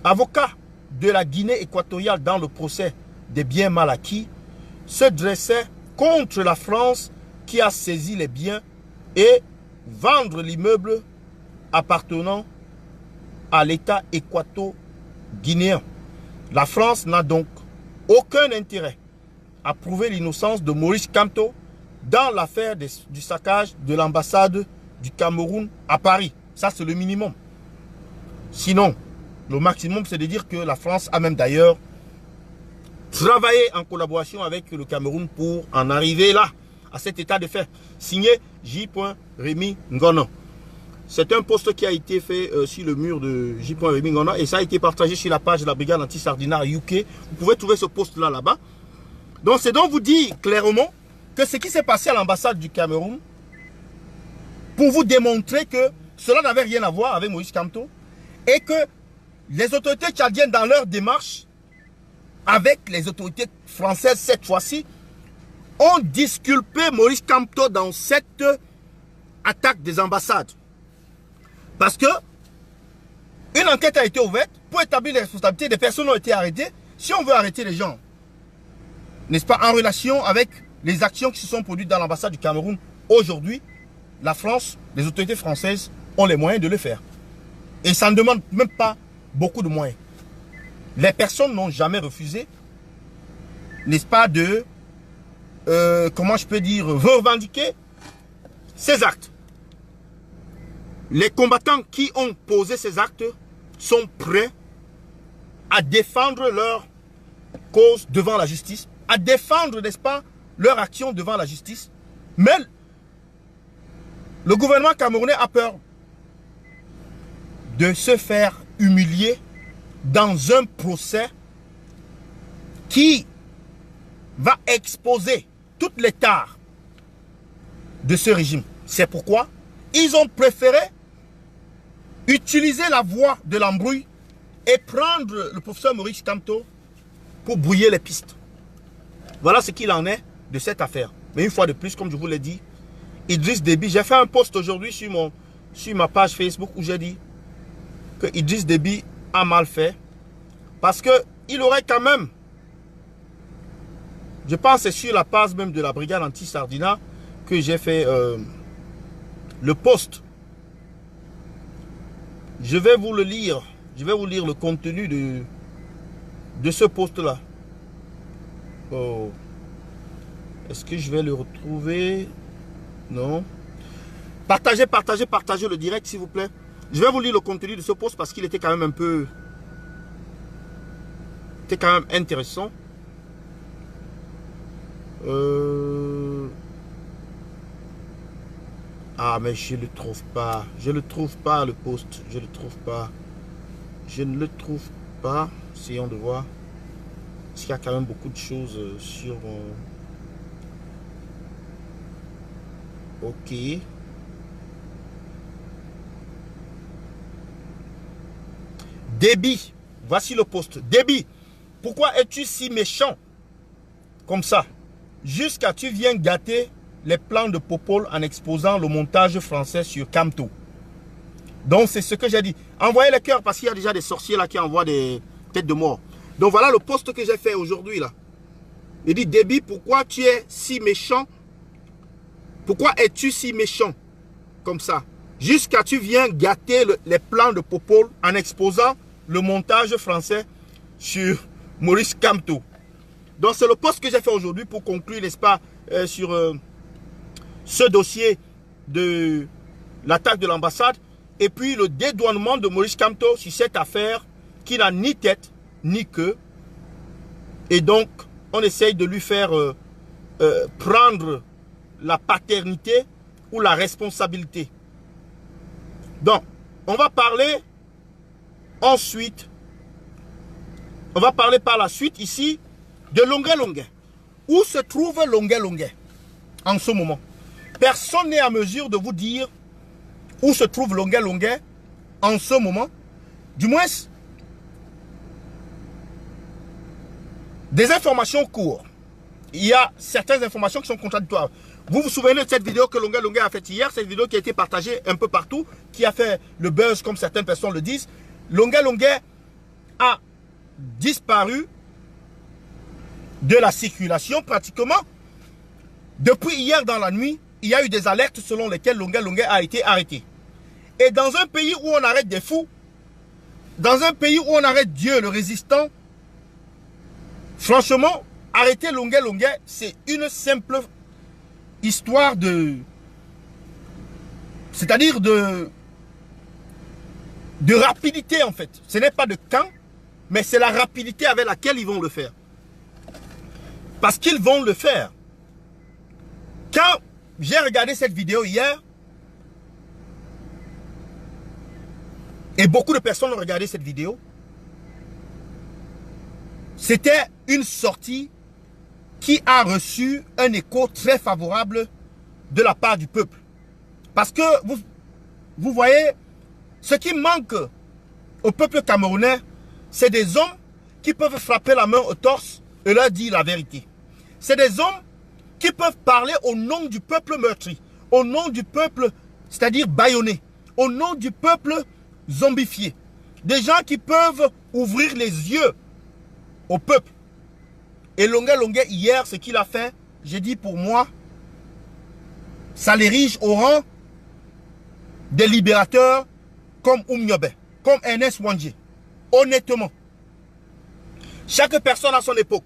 avocat de la Guinée équatoriale dans le procès des biens mal acquis, se dressait contre la France qui a saisi les biens et vendre l'immeuble appartenant à l'État équato-guinéen. La France n'a donc aucun intérêt à prouver l'innocence de Maurice Kamto dans l'affaire du saccage de l'ambassade du Cameroun à Paris. Ça, c'est le minimum. Sinon, le maximum, c'est de dire que la France a même d'ailleurs travaillé en collaboration avec le Cameroun pour en arriver là, à cet état de fait. Signé J. Rémi Ngono. C'est un post qui a été fait sur le mur de J. Rémi Ngono et ça a été partagé sur la page de la brigade anti-Sardinard UK. Vous pouvez trouver ce post-là là-bas. Donc, c'est donc vous dire clairement que ce qui s'est passé à l'ambassade du Cameroun, pour vous démontrer que cela n'avait rien à voir avec Moïse Kamto et que les autorités tchadiennes, dans leur démarche, avec les autorités françaises cette fois-ci, ont disculpé Maurice Kamto dans cette attaque des ambassades. Parce que une enquête a été ouverte pour établir les responsabilités. Des personnes ont été arrêtées. Si on veut arrêter les gens, n'est-ce pas, en relation avec les actions qui se sont produites dans l'ambassade du Cameroun, aujourd'hui, la France, les autorités françaises ont les moyens de le faire. Et ça ne demande même pas beaucoup de moyens. Les personnes n'ont jamais refusé, n'est-ce pas, de, comment je peux dire, revendiquer ces actes. Les combattants qui ont posé ces actes sont prêts à défendre leur cause devant la justice, à défendre, n'est-ce pas, leur action devant la justice. Mais le gouvernement camerounais a peur de se faire humilier dans un procès qui va exposer toutes les tares de ce régime. C'est pourquoi ils ont préféré utiliser la voie de l'embrouille et prendre le professeur Maurice Kamto pour brouiller les pistes. Voilà ce qu'il en est de cette affaire. Mais une fois de plus, comme je vous l'ai dit, Idriss Déby, j'ai fait un post aujourd'hui sur ma page Facebook où j'ai dit que Idriss Déby a mal fait parce qu'il aurait quand même, je pense c'est sur la page même de la brigade anti-Sardina que j'ai fait le post. Je vais vous le lire. Je vais vous lire le contenu de ce post-là. Oh. Est-ce que je vais le retrouver? Non. Partagez le direct, s'il vous plaît. Je vais vous lire le contenu de ce post parce qu'il était quand même un peu... C'était quand même intéressant. Ah, mais je ne le trouve pas. Je ne le trouve pas, le post. Je ne le trouve pas. Je ne le trouve pas. Essayons de voir. Parce qu'il y a quand même beaucoup de choses sur... Ok. Déby. Voici le post. Déby, pourquoi es-tu si méchant comme ça? Jusqu'à tu viens gâter les plans de Popol en exposant le montage français sur Kamto. Donc c'est ce que j'ai dit. Envoyez les cœurs parce qu'il y a déjà des sorciers là qui envoient des têtes de mort. Donc voilà le post que j'ai fait aujourd'hui là. Il dit Déby, pourquoi tu es si méchant? Pourquoi es-tu si méchant comme ça? Jusqu'à tu viens gâter les plans de Popol en exposant le montage français sur Maurice Kamto. Donc c'est le post que j'ai fait aujourd'hui pour conclure, n'est-ce pas, sur ce dossier de l'attaque de l'ambassade et puis le dédouanement de Maurice Kamto sur cette affaire qui n'a ni tête ni queue. Et donc on essaye de lui faire prendre la paternité ou la responsabilité. Donc on va parler ensuite, on va parler par la suite ici de Longuet Longuet. Où se trouve Longuet Longuet en ce moment? Personne n'est à mesure de vous dire où se trouve Longuet Longuet en ce moment. Du moins, des informations courent. Il y a certaines informations qui sont contradictoires. Vous vous souvenez de cette vidéo que Longuet Longuet a faite hier, cette vidéo qui a été partagée un peu partout, qui a fait le buzz comme certaines personnes le disent. Longuet Longuet a disparu de la circulation pratiquement. Depuis hier dans la nuit, il y a eu des alertes selon lesquelles Longuet Longuet a été arrêté. Et dans un pays où on arrête des fous, dans un pays où on arrête Dieu le résistant, franchement, arrêter Longuet Longuet, c'est une simple histoire de... C'est-à-dire de rapidité en fait. Ce n'est pas de quand, mais c'est la rapidité avec laquelle ils vont le faire. Parce qu'ils vont le faire. Quand j'ai regardé cette vidéo hier, et beaucoup de personnes ont regardé cette vidéo, c'était une sortie qui a reçu un écho très favorable de la part du peuple. Parce que vous voyez, ce qui manque au peuple camerounais, c'est des hommes qui peuvent frapper la main au torse et leur dire la vérité. C'est des hommes qui peuvent parler au nom du peuple meurtri, au nom du peuple, c'est-à-dire bâillonné, au nom du peuple zombifié. Des gens qui peuvent ouvrir les yeux au peuple. Et Longuet Longuet, hier, ce qu'il a fait, j'ai dit pour moi, ça l'érige au rang des libérateurs comme Oumniobé. comme Ernest Wangé. Honnêtement. Chaque personne a son époque.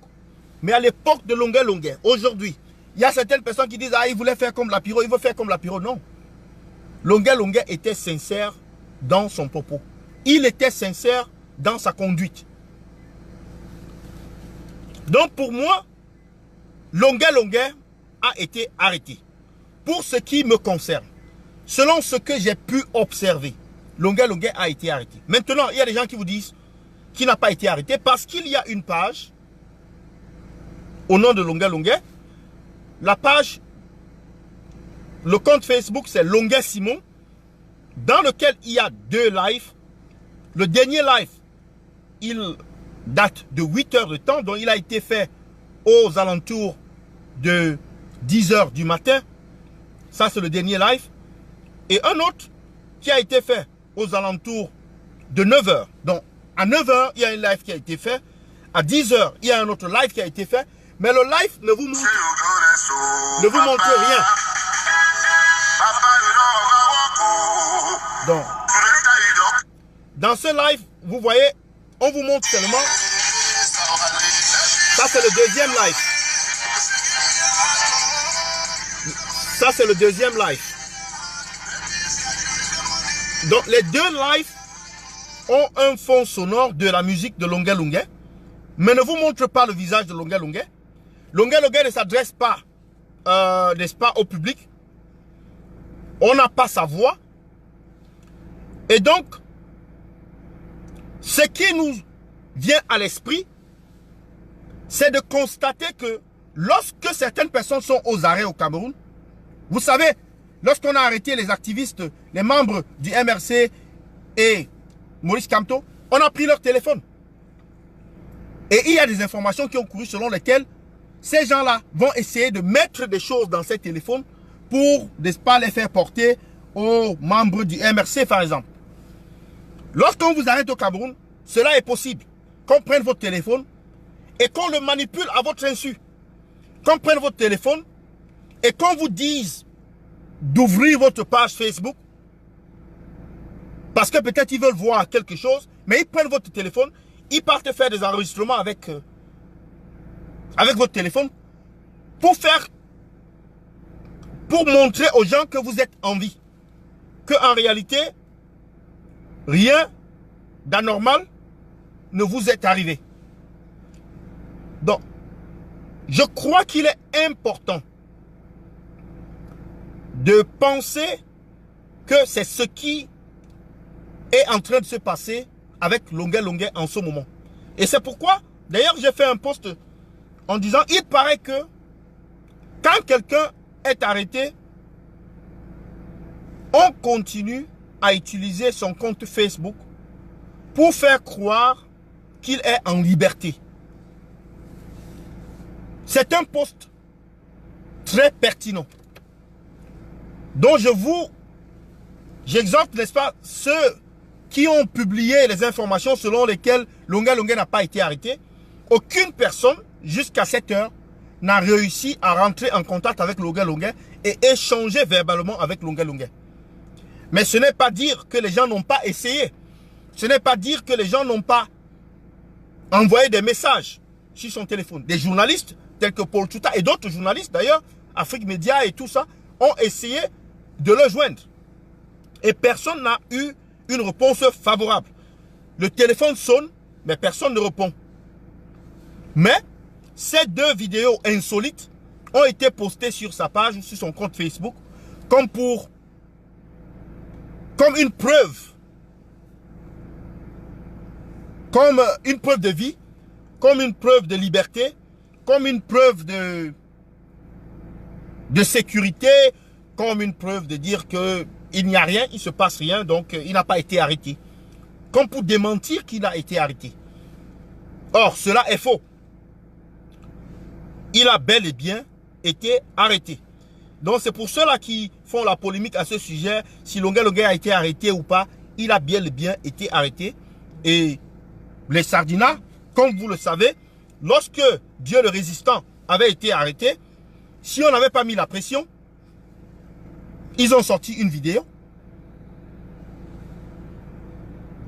Mais à l'époque de Longuet Longuet, aujourd'hui, il y a certaines personnes qui disent, ah, il voulait faire comme Lapiro, il veut faire comme Lapiro. Non. Longuet Longuet était sincère dans son propos. Il était sincère dans sa conduite. Donc pour moi, Longuet Longuet a été arrêté. Pour ce qui me concerne, selon ce que j'ai pu observer, Longuet Longuet a été arrêté. Maintenant, il y a des gens qui vous disent qu'il n'a pas été arrêté parce qu'il y a une page au nom de Longuet Longuet. La page, le compte Facebook, c'est Longuet Simon, dans lequel il y a 2 lives. Le dernier live, il date de 8 heures de temps, donc il a été fait aux alentours de 10 heures du matin. Ça, c'est le dernier live. Et un autre qui a été fait aux alentours de 9 heures. Donc, à 9 heures, il y a un live qui a été fait. À 10 heures, il y a un autre live qui a été fait. Mais le live ne vous montre rien. Donc, dans ce live, vous voyez, on vous montre seulement. Ça, c'est le deuxième live. Ça, c'est le deuxième live. Donc, les 2 lives ont un fond sonore de la musique de Longuet Longuet, mais ne vous montre pas le visage de Longuet Longuet. Longuet Longuet ne s'adresse pas, n'est-ce pas, au public. On n'a pas sa voix. Et donc, ce qui nous vient à l'esprit, c'est de constater que lorsque certaines personnes sont aux arrêts au Cameroun, vous savez, lorsqu'on a arrêté les activistes, les membres du MRC et Maurice Kamto, on a pris leur téléphone. Et il y a des informations qui ont couru selon lesquelles ces gens-là vont essayer de mettre des choses dans ces téléphones pour, n'est-ce pas, les faire porter aux membres du MRC, par exemple. Lorsqu'on vous arrête au Cameroun, cela est possible. Qu'on prenne votre téléphone et qu'on le manipule à votre insu. Qu'on prenne votre téléphone et qu'on vous dise d'ouvrir votre page Facebook parce que peut-être ils veulent voir quelque chose, mais ils prennent votre téléphone, ils partent faire des enregistrements avec votre téléphone pour montrer aux gens que vous êtes en vie. Qu'en réalité, rien d'anormal ne vous est arrivé. Donc, je crois qu'il est important de penser que c'est ce qui est en train de se passer avec Longuet Longuet en ce moment. Et c'est pourquoi, d'ailleurs, j'ai fait un post en disant, il paraît que quand quelqu'un est arrêté, on continue à utiliser son compte Facebook pour faire croire qu'il est en liberté. C'est un post très pertinent. Donc j'exhorte, n'est-ce pas, ceux qui ont publié les informations selon lesquelles Longuet Longuet n'a pas été arrêté. Aucune personne, jusqu'à cette heure, n'a réussi à rentrer en contact avec Longuet Longuet et échanger verbalement avec Longuet Longuet. Mais ce n'est pas dire que les gens n'ont pas essayé. Ce n'est pas dire que les gens n'ont pas envoyé des messages sur son téléphone. Des journalistes tels que Paul Touta et d'autres journalistes d'ailleurs, Afrique Média et tout ça, ont essayé de le joindre. Et personne n'a eu une réponse favorable. Le téléphone sonne, mais personne ne répond. Mais ces 2 vidéos insolites ont été postées sur sa page, sur son compte Facebook, comme une preuve. Comme une preuve de vie, comme une preuve de liberté, comme une preuve de sécurité, comme une preuve de dire que il n'y a rien, il ne se passe rien, donc il n'a pas été arrêté. Comme pour démentir qu'il a été arrêté. Or, cela est faux. Il a bel et bien été arrêté. Donc c'est pour ceux-là qui font la polémique à ce sujet, si Longuet Longuet a été arrêté ou pas, il a bel et bien été arrêté. Et les Sardinas, comme vous le savez, lorsque Dieu le Résistant avait été arrêté, si on n'avait pas mis la pression, ils ont sorti une vidéo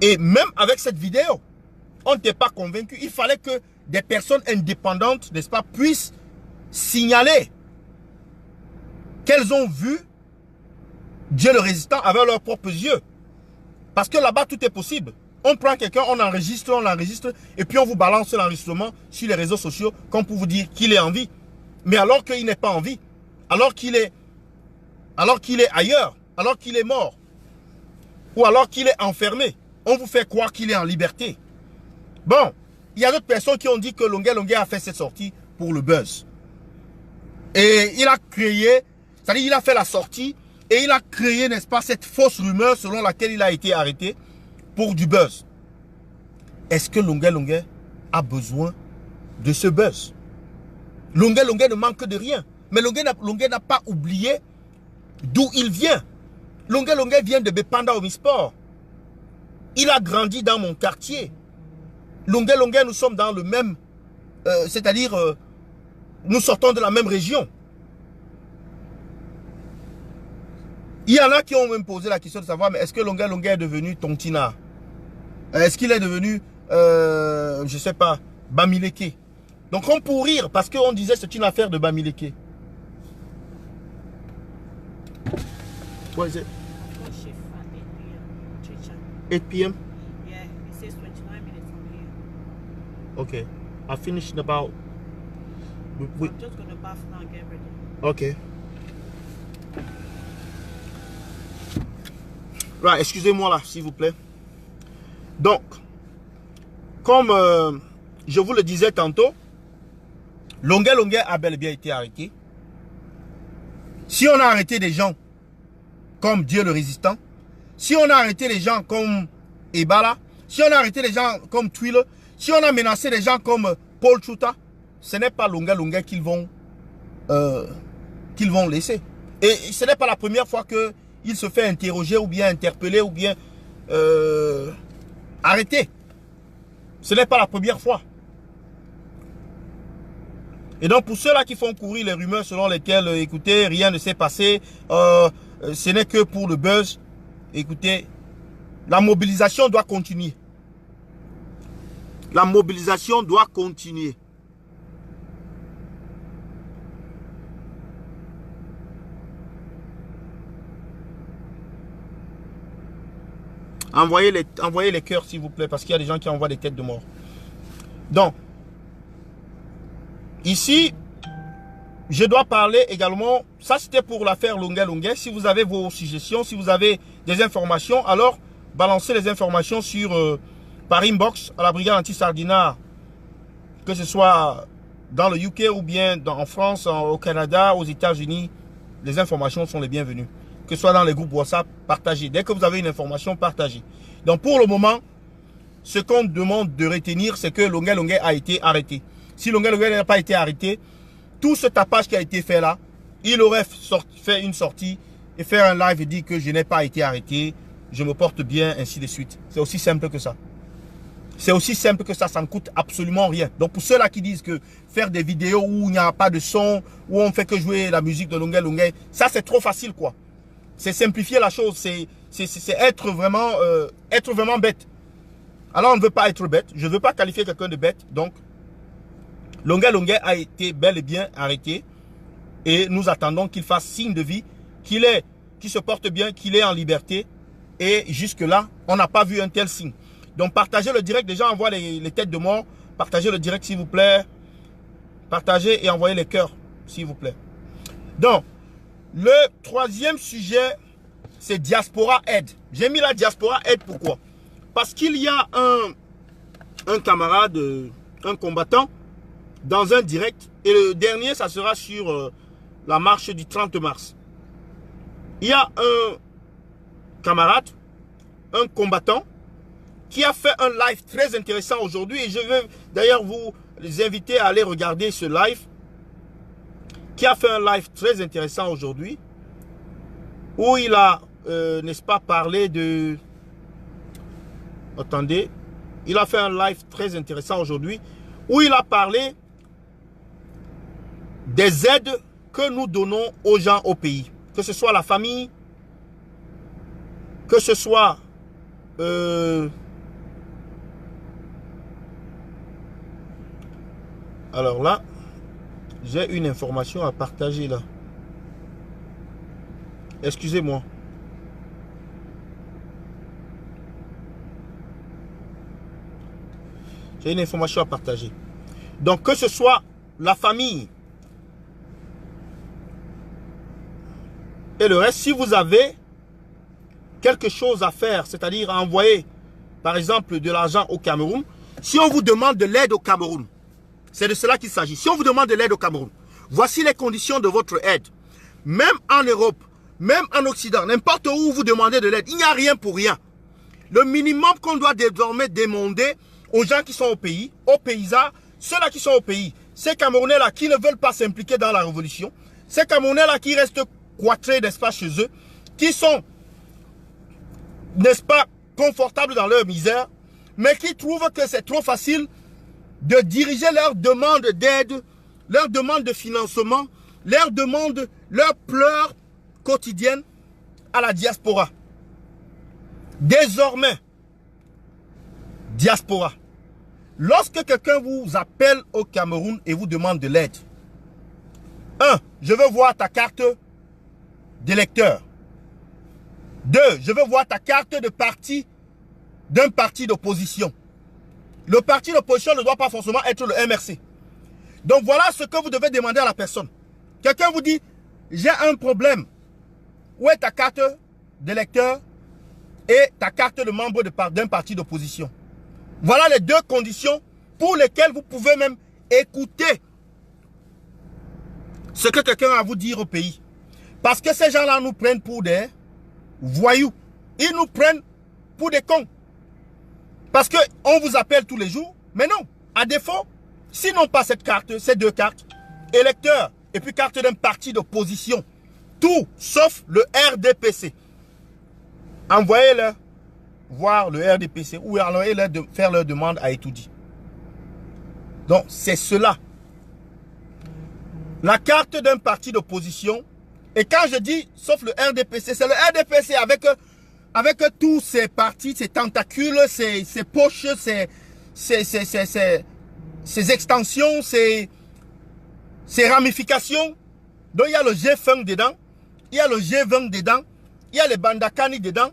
Et même avec cette vidéo, on n'était pas convaincu. Il fallait que des personnes indépendantes, n'est-ce pas, puissent signaler qu'elles ont vu Dieu le résistant avec leurs propres yeux. Parce que là-bas, tout est possible. On prend quelqu'un, on l'enregistre, et puis on vous balance l'enregistrement sur les réseaux sociaux comme pour vous dire qu'il est en vie. Mais alors qu'il n'est pas en vie, alors qu'il est ailleurs, alors qu'il est mort, ou alors qu'il est enfermé, on vous fait croire qu'il est en liberté. Bon, il y a d'autres personnes qui ont dit que Longuet a fait cette sortie pour le buzz. Et il a créé, c'est-à-dire il a fait la sortie, et il a créé, n'est-ce pas, cette fausse rumeur selon laquelle il a été arrêté pour du buzz. Est-ce que Longuet a besoin de ce buzz? Longuet ne manque de rien. Mais Longuet n'a pas oublié d'où il vient. Longuet vient de Bepanda Omisport. Il a grandi dans mon quartier. Longuet, nous sommes dans le même... c'est-à-dire, nous sortons de la même région. Il y en a qui ont même posé la question de savoir, mais est-ce que Longuet est devenu Tontina? Est-ce qu'il est devenu, je ne sais pas, Bamileke? Donc on pour rire, parce qu'on disait c'est une affaire de Bamileke. What is it? 8 p.m. Yeah, it says 29 minutes from here. Okay. I finished in about... I'm just going to bath now and get ready. Okay. Right, excusez-moi là, s'il vous plaît. Donc, comme je vous le disais tantôt, Longuet a bel et bien été arrêté. Si on a arrêté des gens comme Dieu le résistant, si on a arrêté les gens comme Ebala, si on a arrêté les gens comme Twile, si on a menacé les gens comme Paul Chouta, ce n'est pas Longuet qu'ils vont laisser. Et ce n'est pas la première fois qu'il se fait interroger ou bien interpeller ou bien arrêter. Ce n'est pas la première fois. Et donc pour ceux-là qui font courir les rumeurs selon lesquelles, écoutez, rien ne s'est passé, ce n'est que pour le buzz, écoutez, la mobilisation doit continuer. La mobilisation doit continuer. Envoyez les cœurs s'il vous plaît, parce qu'il y a des gens qui envoient des têtes de mort. Donc, ici, je dois parler également, ça c'était pour l'affaire Longuet. Si vous avez vos suggestions, si vous avez des informations, alors balancez les informations sur par inbox à la brigade anti-Sardinat, que ce soit dans le UK ou bien en France, au Canada, aux États-Unis. Les informations sont les bienvenues. Que ce soit dans les groupes WhatsApp, partagez. Dès que vous avez une information, partagez. Donc pour le moment, ce qu'on demande de retenir, c'est que Longuet a été arrêté. Si Longuet n'a pas été arrêté, tout ce tapage qui a été fait là, il aurait fait une sortie et faire un live et dire que je n'ai pas été arrêté, je me porte bien, ainsi de suite. C'est aussi simple que ça. C'est aussi simple que ça ne coûte absolument rien. Donc pour ceux-là qui disent que faire des vidéos où il n'y a pas de son, où on fait que jouer la musique de Longuet, ça c'est trop facile quoi. C'est simplifier la chose, c'est être vraiment bête. Alors on ne veut pas être bête, je ne veux pas qualifier quelqu'un de bête, donc Longuet a été bel et bien arrêté et nous attendons qu'il fasse signe de vie, qu'il se porte bien, qu'il est en liberté et jusque là, on n'a pas vu un tel signe. Donc partagez le direct, déjà envoie les têtes de mort, partagez le direct s'il vous plaît, partagez et envoyez les cœurs s'il vous plaît. Donc, le troisième sujet, c'est Diaspora Aide. J'ai mis la Diaspora Aide, pourquoi? Parce qu'il y a un camarade, un combattant, dans un direct. Et le dernier, ça sera sur la marche du 30 mars. Il y a un camarade, un combattant, qui a fait un live très intéressant aujourd'hui. Et je veux d'ailleurs vous les inviter à aller regarder ce live. Qui a fait un live très intéressant aujourd'hui. Où il a, n'est-ce pas, parlé de... Attendez. Il a fait un live très intéressant aujourd'hui. Où il a parlé des aides que nous donnons aux gens au pays. Que ce soit la famille, que ce soit Alors là, j'ai une information à partager là. Excusez-moi. J'ai une information à partager. Donc, que ce soit la famille et le reste, si vous avez quelque chose à faire, c'est-à-dire à envoyer, par exemple, de l'argent au Cameroun, si on vous demande de l'aide au Cameroun, c'est de cela qu'il s'agit. Si on vous demande de l'aide au Cameroun, voici les conditions de votre aide. Même en Europe, même en Occident, n'importe où vous demandez de l'aide, il n'y a rien pour rien. Le minimum qu'on doit désormais demander aux gens qui sont au pays, aux paysans, ceux-là qui sont au pays, ces Camerounais-là qui ne veulent pas s'impliquer dans la révolution, ces Camerounais-là qui restent cloîtrés, n'est-ce pas, chez eux, qui sont, n'est-ce pas, confortables dans leur misère, mais qui trouvent que c'est trop facile de diriger leurs demandes d'aide, leurs demandes de financement, leurs demandes, leurs pleurs quotidiennes à la diaspora. Désormais, diaspora, lorsque quelqu'un vous appelle au Cameroun et vous demande de l'aide, 1. Je veux voir ta carte d'électeur. 2. Je veux voir ta carte de parti, d'un parti d'opposition. Le parti d'opposition ne doit pas forcément être le MRC. Donc voilà ce que vous devez demander à la personne. Quelqu'un vous dit, j'ai un problème. Où est ta carte d'électeur et ta carte de membre d'un parti d'opposition? Voilà les deux conditions pour lesquelles vous pouvez même écouter ce que quelqu'un a à vous dire au pays. Parce que ces gens-là nous prennent pour des voyous. Ils nous prennent pour des cons. Parce qu'on vous appelle tous les jours. Mais non, à défaut, s'ils n'ont pas cette carte, ces deux cartes, électeur et puis carte d'un parti d'opposition, tout sauf le RDPC. Envoyez-leur voir le RDPC ou envoyez-leur faire leur demande à étudier. Donc, c'est cela. La carte d'un parti d'opposition, et quand je dis sauf le RDPC, c'est le RDPC avec tous ces partis, ces tentacules, ces poches, ces extensions, ces ramifications. Donc il y a le G5 dedans, il y a le G20 dedans, il y a les Bandakani dedans.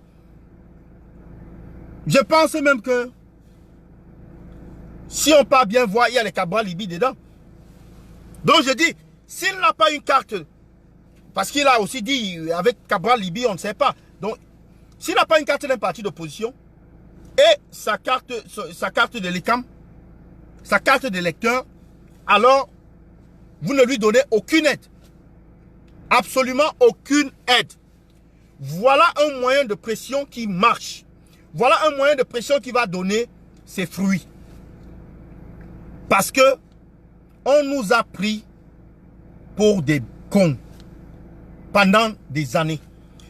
Je pense même que si on part bien voir, il y a les Cabral Libi dedans. Donc je dis, s'il n'a pas une carte, parce qu'il a aussi dit avec Cabral Libi, on ne sait pas. Donc s'il n'a pas une carte d'un parti d'opposition et sa carte de l'ICAM, sa carte d'électeur, alors vous ne lui donnez aucune aide. Absolument aucune aide. Voilà un moyen de pression qui marche. Voilà un moyen de pression qui va donner ses fruits. Parce que on nous a pris pour des cons pendant des années.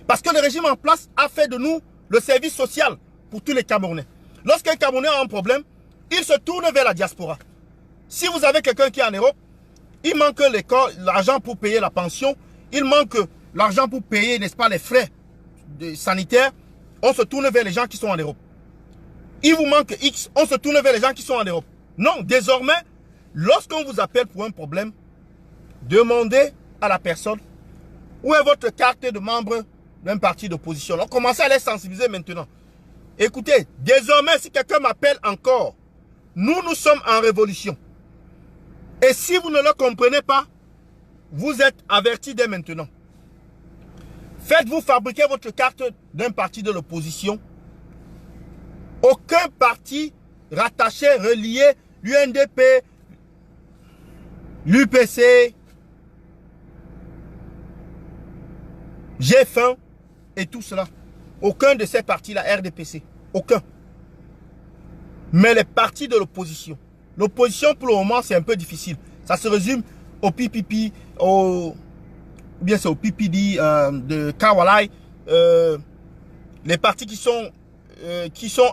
Parce que le régime en place a fait de nous le service social pour tous les Camerounais. Lorsqu'un Camerounais a un problème, il se tourne vers la diaspora. Si vous avez quelqu'un qui est en Europe, il manque l'argent pour payer la pension, il manque l'argent pour payer, n'est-ce pas, les frais sanitaires, on se tourne vers les gens qui sont en Europe. Il vous manque X, on se tourne vers les gens qui sont en Europe. Non, désormais, lorsqu'on vous appelle pour un problème, demandez à la personne où est votre carte de membre d'un parti d'opposition. Alors commencez à les sensibiliser maintenant. Écoutez, désormais, si quelqu'un m'appelle encore, nous sommes en révolution. Et si vous ne le comprenez pas, vous êtes avertis dès maintenant. Faites-vous fabriquer votre carte d'un parti de l'opposition. Aucun parti rattaché, relié, l'UNDP, l'UPC, G20 et tout cela. Aucun de ces partis-là, RDPC. Aucun. Mais les partis de l'opposition. L'opposition, pour le moment, c'est un peu difficile. Ça se résume au PPP, ou bien c'est au PPD de Kawalai. Les partis qui sont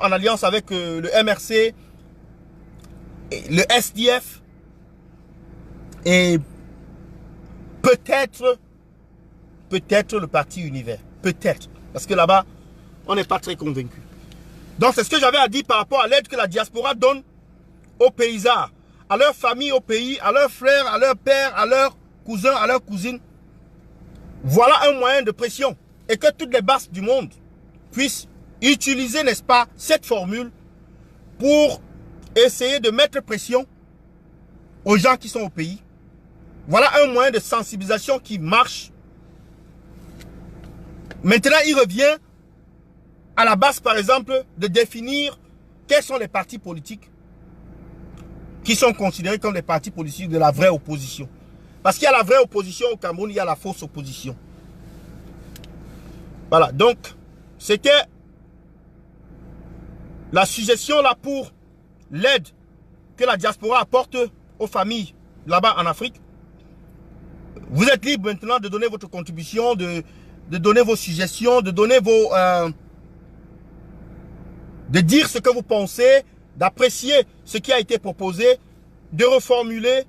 en alliance avec le MRC, le SDF et peut-être le parti Univers. Peut-être. Parce que là-bas, on n'est pas très convaincu. Donc c'est ce que j'avais à dire par rapport à l'aide que la diaspora donne aux paysans. à leur famille au pays, à leurs frères, à leurs pères, à leurs cousins, à leurs cousines. Voilà un moyen de pression. Et que toutes les basses du monde puissent utiliser, n'est-ce pas, cette formule pour essayer de mettre pression aux gens qui sont au pays. Voilà un moyen de sensibilisation qui marche. Maintenant, il revient à la base, par exemple, de définir quels sont les partis politiques qui sont considérés comme les partis politiques de la vraie opposition. Parce qu'il y a la vraie opposition au Cameroun, il y a la fausse opposition. Voilà, donc, c'était la suggestion là pour l'aide que la diaspora apporte aux familles là-bas en Afrique. Vous êtes libre maintenant de donner votre contribution, de donner vos suggestions, de donner vos... de dire ce que vous pensez, d'apprécier ce qui a été proposé, de reformuler.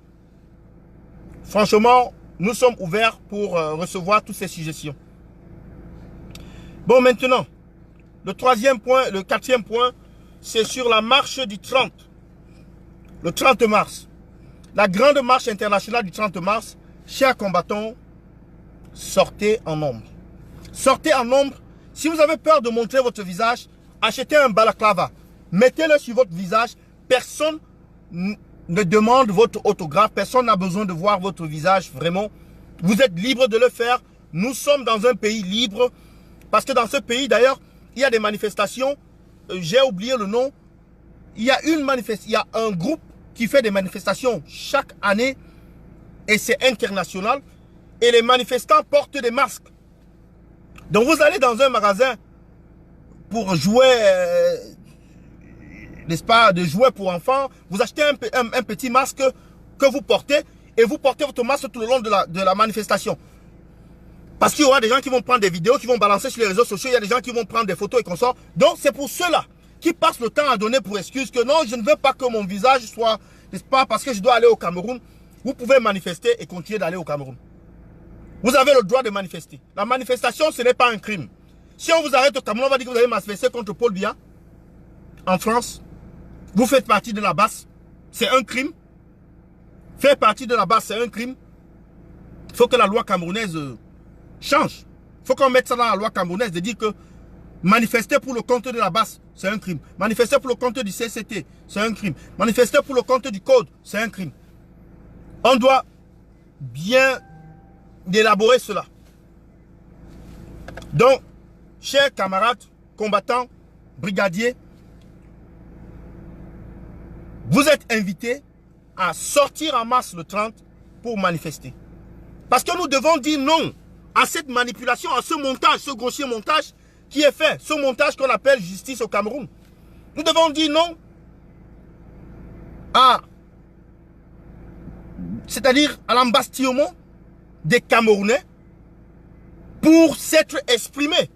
Franchement, nous sommes ouverts pour recevoir toutes ces suggestions. Bon, maintenant, le troisième point, le quatrième point, c'est sur la marche du 30. Le 30 mars. La grande marche internationale du 30 mars. Chers combattants, sortez en nombre. Sortez en nombre. Si vous avez peur de montrer votre visage, achetez un balaclava. Mettez-le sur votre visage. Personne ne demande votre autographe. Personne n'a besoin de voir votre visage. Vraiment, vous êtes libre de le faire. Nous sommes dans un pays libre. Parce que dans ce pays, d'ailleurs, il y a des manifestations. J'ai oublié le nom. Il y a un groupe qui fait des manifestations chaque année. Et c'est international. Et les manifestants portent des masques. Donc vous allez dans un magasin pour jouer, n'est-ce pas, de jouets pour enfants. Vous achetez un petit masque que vous portez. Et vous portez votre masque tout le long de la manifestation. Parce qu'il y aura des gens qui vont prendre des vidéos, qui vont balancer sur les réseaux sociaux. Il y a des gens qui vont prendre des photos et consorts. Donc c'est pour ceux-là qui passent le temps à donner pour excuse que non, je ne veux pas que mon visage soit, n'est-ce pas, parce que je dois aller au Cameroun. Vous pouvez manifester et continuer d'aller au Cameroun. Vous avez le droit de manifester. La manifestation, ce n'est pas un crime. Si on vous arrête au Cameroun, on va dire que vous allez manifester contre Paul Biya. En France, vous faites partie de la base. C'est un crime. Faire partie de la base, c'est un crime. Il faut que la loi camerounaise change. Il faut qu'on mette ça dans la loi camerounaise de dire que manifester pour le compte de la base, c'est un crime. Manifester pour le compte du CCT, c'est un crime. Manifester pour le compte du code, c'est un crime. On doit bien élaborer cela. Donc, chers camarades, combattants, brigadiers, vous êtes invités à sortir en masse le 30 pour manifester. Parce que nous devons dire non à cette manipulation, à ce montage, ce grossier montage qui est fait, ce montage qu'on appelle justice au Cameroun. Nous devons dire non à, c'est-à-dire à l'embastillement des Camerounais pour s'être exprimés.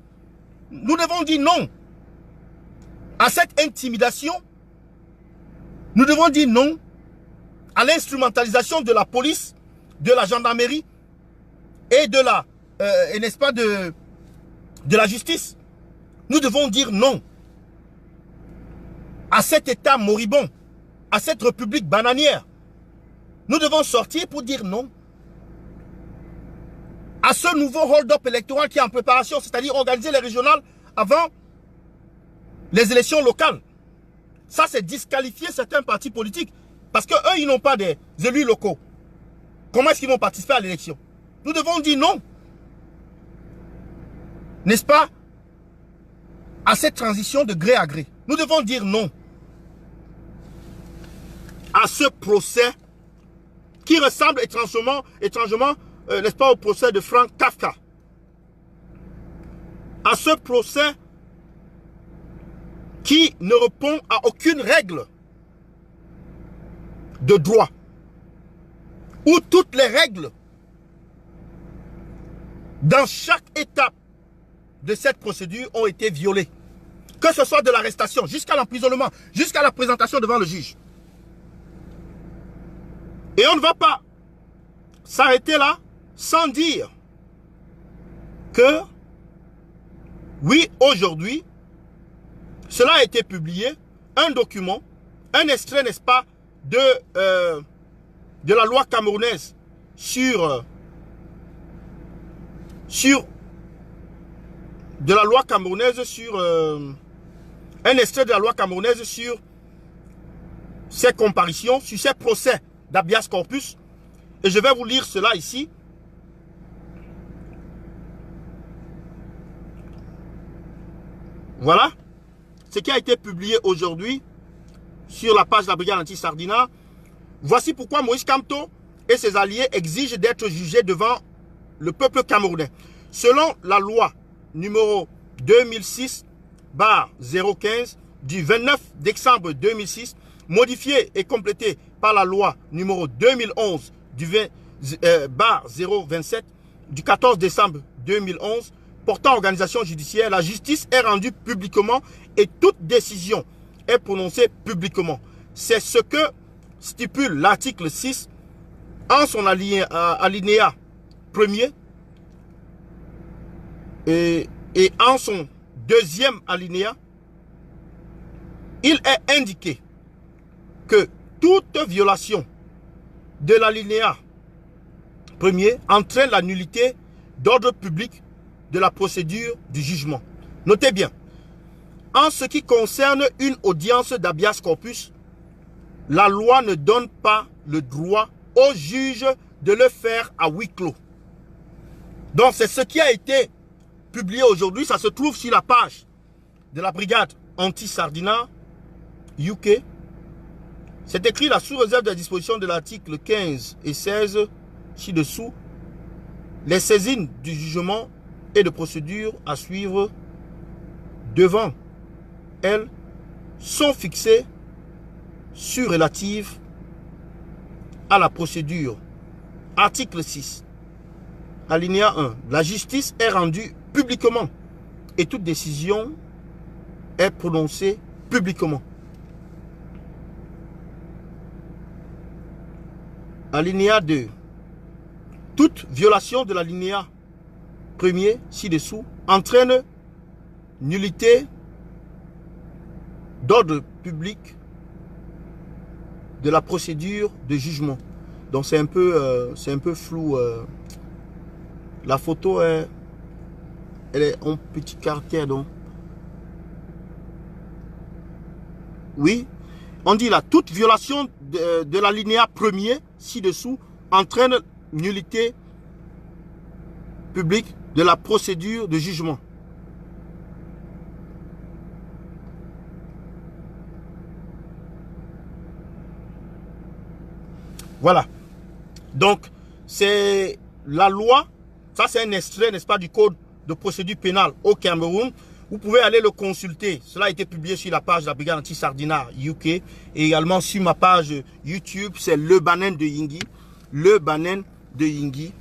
Nous devons dire non à cette intimidation. Nous devons dire non à l'instrumentalisation de la police, de la gendarmerie et de la, n'est-ce pas, de la justice. Nous devons dire non à cet État moribond, à cette République bananière. Nous devons sortir pour dire non à ce nouveau hold-up électoral qui est en préparation, c'est-à-dire organiser les régionales avant les élections locales. Ça, c'est disqualifier certains partis politiques parce qu'eux, ils n'ont pas des élus locaux. Comment est-ce qu'ils vont participer à l'élection? Nous devons dire non, n'est-ce pas, à cette transition de gré à gré. Nous devons dire non à ce procès qui ressemble étrangement, n'est-ce pas, au procès de Frank Kafka. À ce procès qui ne répond à aucune règle de droit, où toutes les règles dans chaque étape de cette procédure ont été violées. Que ce soit de l'arrestation jusqu'à l'emprisonnement, jusqu'à la présentation devant le juge. Et on ne va pas s'arrêter là sans dire que, oui, aujourd'hui, cela a été publié, un document, un extrait, n'est-ce pas, de la loi camerounaise un extrait de la loi camerounaise sur ces comparutions, sur ces procès d'habeas corpus. Et je vais vous lire cela ici. Voilà ce qui a été publié aujourd'hui sur la page de la brigade anti-Sardina. Voici pourquoi Moïse Kamto et ses alliés exigent d'être jugés devant le peuple camerounais. Selon la loi numéro 2006/015 du 29 décembre 2006, modifiée et complétée par la loi numéro 2011/027 du 14 décembre 2011, portant organisation judiciaire, la justice est rendue publiquement et toute décision est prononcée publiquement. C'est ce que stipule l'article 6 en son alinéa premier et en son deuxième alinéa. Il est indiqué que toute violation de l'alinéa premier entraîne la nullité d'ordre public de la procédure du jugement. Notez bien, en ce qui concerne une audience d'habeas corpus, la loi ne donne pas le droit au juge de le faire à huis clos. Donc c'est ce qui a été publié aujourd'hui, ça se trouve sur la page de la brigade anti-Sardina UK. C'est écrit là sous réserve de la disposition de l'article 15 et 16 ci-dessous. Les saisines du jugement et de procédure à suivre devant elles sont fixées sur relative à la procédure. Article 6. Alinéa 1. La justice est rendue publiquement et toute décision est prononcée publiquement. Alinéa 2. Toute violation de l'alinéa premier ci-dessous entraîne nullité d'ordre public de la procédure de jugement. Donc c'est un peu flou. La photo elle est en petit caractère. Donc oui, on dit là, toute violation de l'alinéa premier ci-dessous entraîne nullité publique de la procédure de jugement. Voilà. Donc, c'est la loi. Ça, c'est un extrait, n'est-ce pas, du code de procédure pénale au Cameroun. Vous pouvez aller le consulter. Cela a été publié sur la page de la brigade anti-Sardina UK et également sur ma page YouTube. C'est Le Banen de Yingui. Le Banen de Yingui.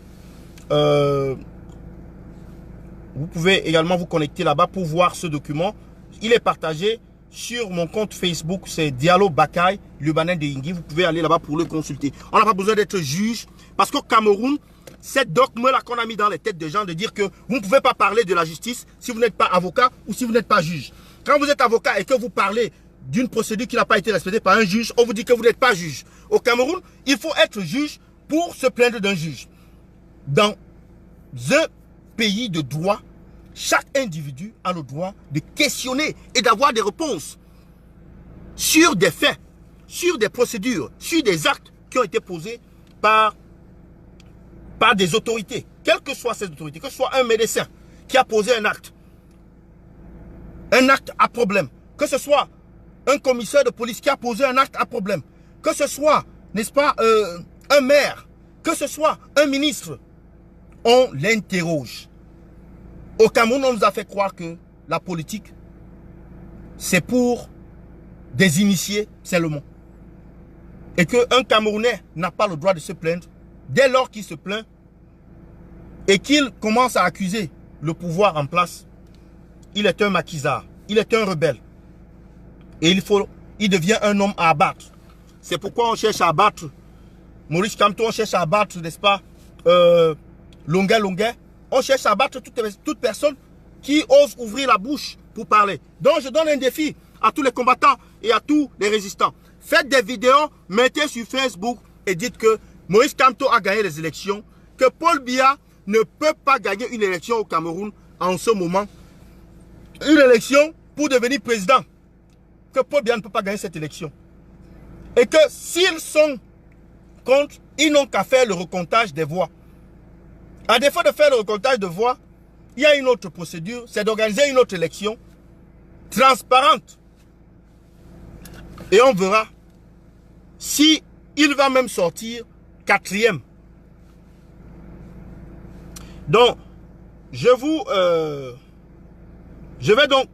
Vous pouvez également vous connecter là-bas pour voir ce document. Il est partagé sur mon compte Facebook. C'est Diallo Bakay, Le Banen de Yingui. Vous pouvez aller là-bas pour le consulter. On n'a pas besoin d'être juge. Parce qu'au Cameroun, cette dogme-là qu'on a mis dans les têtes des gens de dire que vous ne pouvez pas parler de la justice si vous n'êtes pas avocat ou si vous n'êtes pas juge. Quand vous êtes avocat et que vous parlez d'une procédure qui n'a pas été respectée par un juge, on vous dit que vous n'êtes pas juge. Au Cameroun, il faut être juge pour se plaindre d'un juge. Dans un pays de droit, chaque individu a le droit de questionner et d'avoir des réponses sur des faits, sur des procédures, sur des actes qui ont été posés par des autorités, quelles que soient ces autorités, que ce soit un médecin qui a posé un acte à problème, que ce soit un commissaire de police qui a posé un acte à problème, que ce soit, n'est-ce pas, un maire, que ce soit un ministre, on l'interroge. Au Cameroun, on nous a fait croire que la politique, c'est pour des initiés seulement. Et qu'un Camerounais n'a pas le droit de se plaindre. Dès lors qu'il se plaint et qu'il commence à accuser le pouvoir en place, il est un maquisard, il est un rebelle. Et il devient un homme à abattre. C'est pourquoi on cherche à abattre Maurice Kamto, on cherche à abattre, n'est-ce pas, Longuet. On cherche à abattre toute personne qui ose ouvrir la bouche pour parler. Donc je donne un défi à tous les combattants et à tous les résistants. Faites des vidéos, mettez sur Facebook et dites que Moïse Kamto a gagné les élections, que Paul Biya ne peut pas gagner une élection au Cameroun en ce moment. Une élection pour devenir président. Que Paul Biya ne peut pas gagner cette élection. Et que s'ils sont contre, ils n'ont qu'à faire le recomptage des voix. À défaut de faire le recomptage de voix, il y a une autre procédure, c'est d'organiser une autre élection transparente. Et on verra si il va même sortir 4e. Donc, je vais donc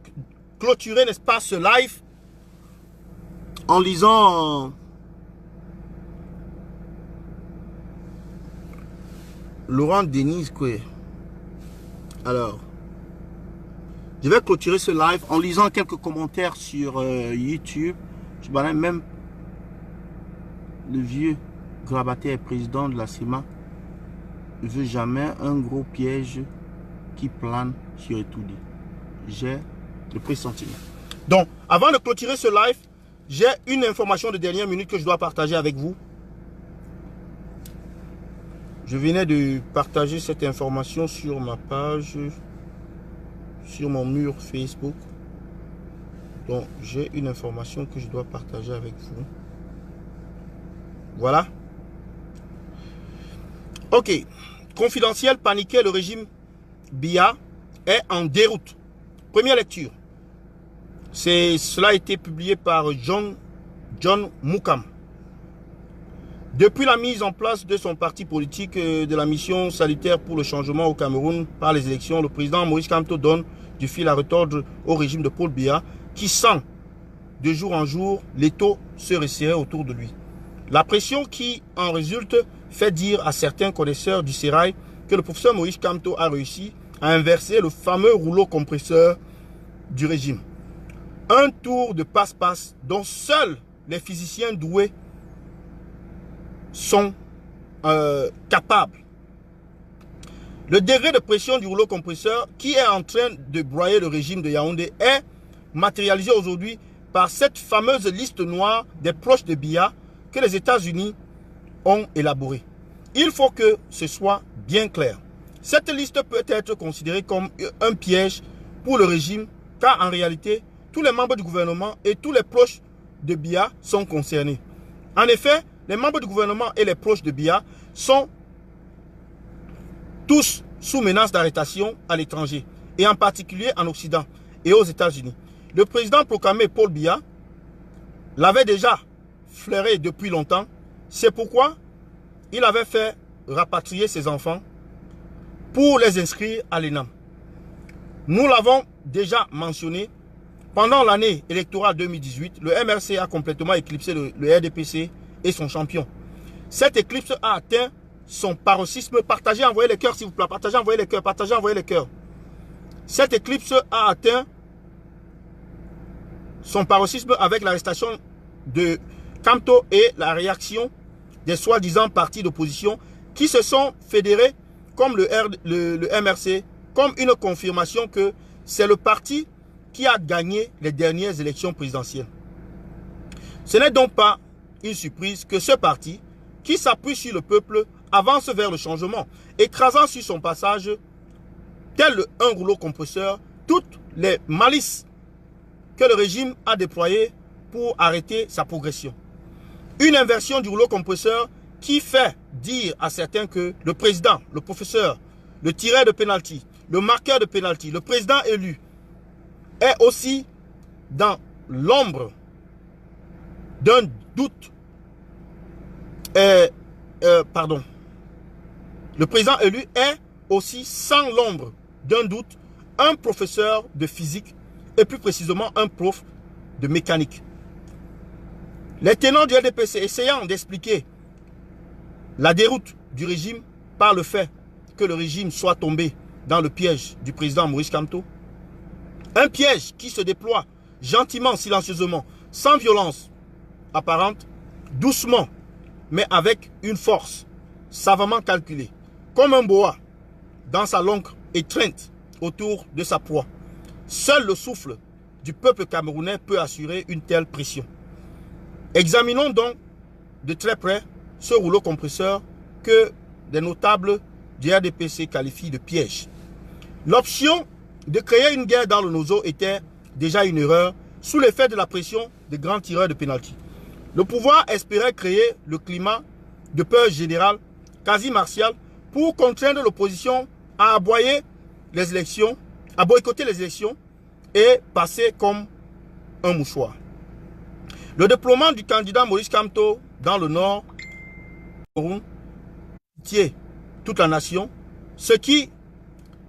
clôturer, n'est-ce pas, ce live en lisant Laurent Denise Koué. Alors, je vais clôturer ce live en lisant quelques commentaires sur YouTube. Je balais même le vieux grabataire président de la CEMA ne veut jamais un gros piège qui plane sur Etoudi. J'ai le pressentiment. Donc, avant de clôturer ce live, j'ai une information de dernière minute que je dois partager avec vous. Je venais de partager cette information sur ma page, sur mon mur Facebook. Donc, j'ai une information que je dois partager avec vous. Voilà. Ok. Confidentiel, paniqué, le régime Biya est en déroute. Première lecture. Cela a été publié par John Moukam. Depuis la mise en place de son parti politique de la mission salutaire pour le changement au Cameroun par les élections, le président Moïse Kamto donne du fil à retordre au régime de Paul Biya qui sent de jour en jour l'étau se resserrer autour de lui. La pression qui en résulte fait dire à certains connaisseurs du sérail que le professeur Moïse Kamto a réussi à inverser le fameux rouleau compresseur du régime. Un tour de passe-passe dont seuls les physiciens doués sont capables. Le degré de pression du rouleau compresseur qui est en train de broyer le régime de Yaoundé est matérialisé aujourd'hui par cette fameuse liste noire des proches de Biya que les États-Unis ont élaborée. Il faut que ce soit bien clair. Cette liste peut être considérée comme un piège pour le régime car en réalité, tous les membres du gouvernement et tous les proches de Biya sont concernés. En effet, les membres du gouvernement et les proches de Biya sont tous sous menace d'arrestation à l'étranger, et en particulier en Occident et aux États-Unis. Le président proclamé Paul Biya l'avait déjà flairé depuis longtemps. C'est pourquoi il avait fait rapatrier ses enfants pour les inscrire à l'ENAM. Nous l'avons déjà mentionné. Pendant l'année électorale 2018, le MRC a complètement éclipsé le RDPC et son champion. Cette éclipse a atteint son paroxysme. Partagez, envoyez les cœurs s'il vous plaît. Partagez, envoyez les cœurs. Partagez, envoyez les cœurs. Cette éclipse a atteint son paroxysme avec l'arrestation de Kamto et la réaction des soi-disant partis d'opposition qui se sont fédérés comme le MRC, comme une confirmation que c'est le parti qui a gagné les dernières élections présidentielles. Ce n'est donc pas une surprise que ce parti, qui s'appuie sur le peuple, avance vers le changement, écrasant sur son passage, tel un rouleau compresseur, toutes les malices que le régime a déployées pour arrêter sa progression. Une inversion du rouleau compresseur qui fait dire à certains que le président, le professeur, le tireur de pénalty, le marqueur de pénalty, le président élu, est aussi dans l'ombre d'un doute. Le président élu est aussi sans l'ombre d'un doute un professeur de physique et plus précisément un prof de mécanique. Les tenants du RDPC essayant d'expliquer la déroute du régime par le fait que le régime soit tombé dans le piège du président Moïse Kamto. Un piège qui se déploie gentiment, silencieusement, sans violence apparente, doucement, mais avec une force savamment calculée, comme un boa dans sa longue étreinte autour de sa proie. Seul le souffle du peuple camerounais peut assurer une telle pression. Examinons donc de très près ce rouleau compresseur que des notables du RDPC qualifient de piège. L'option de créer une guerre dans le Nozo était déjà une erreur sous l'effet de la pression des grands tireurs de pénalty. Le pouvoir espérait créer le climat de peur générale, quasi martiale, pour contraindre l'opposition à aboyer les élections, à boycotter les élections et passer comme un mouchoir. Le déploiement du candidat Maurice Kamto dans le nord tient toute la nation, ce qui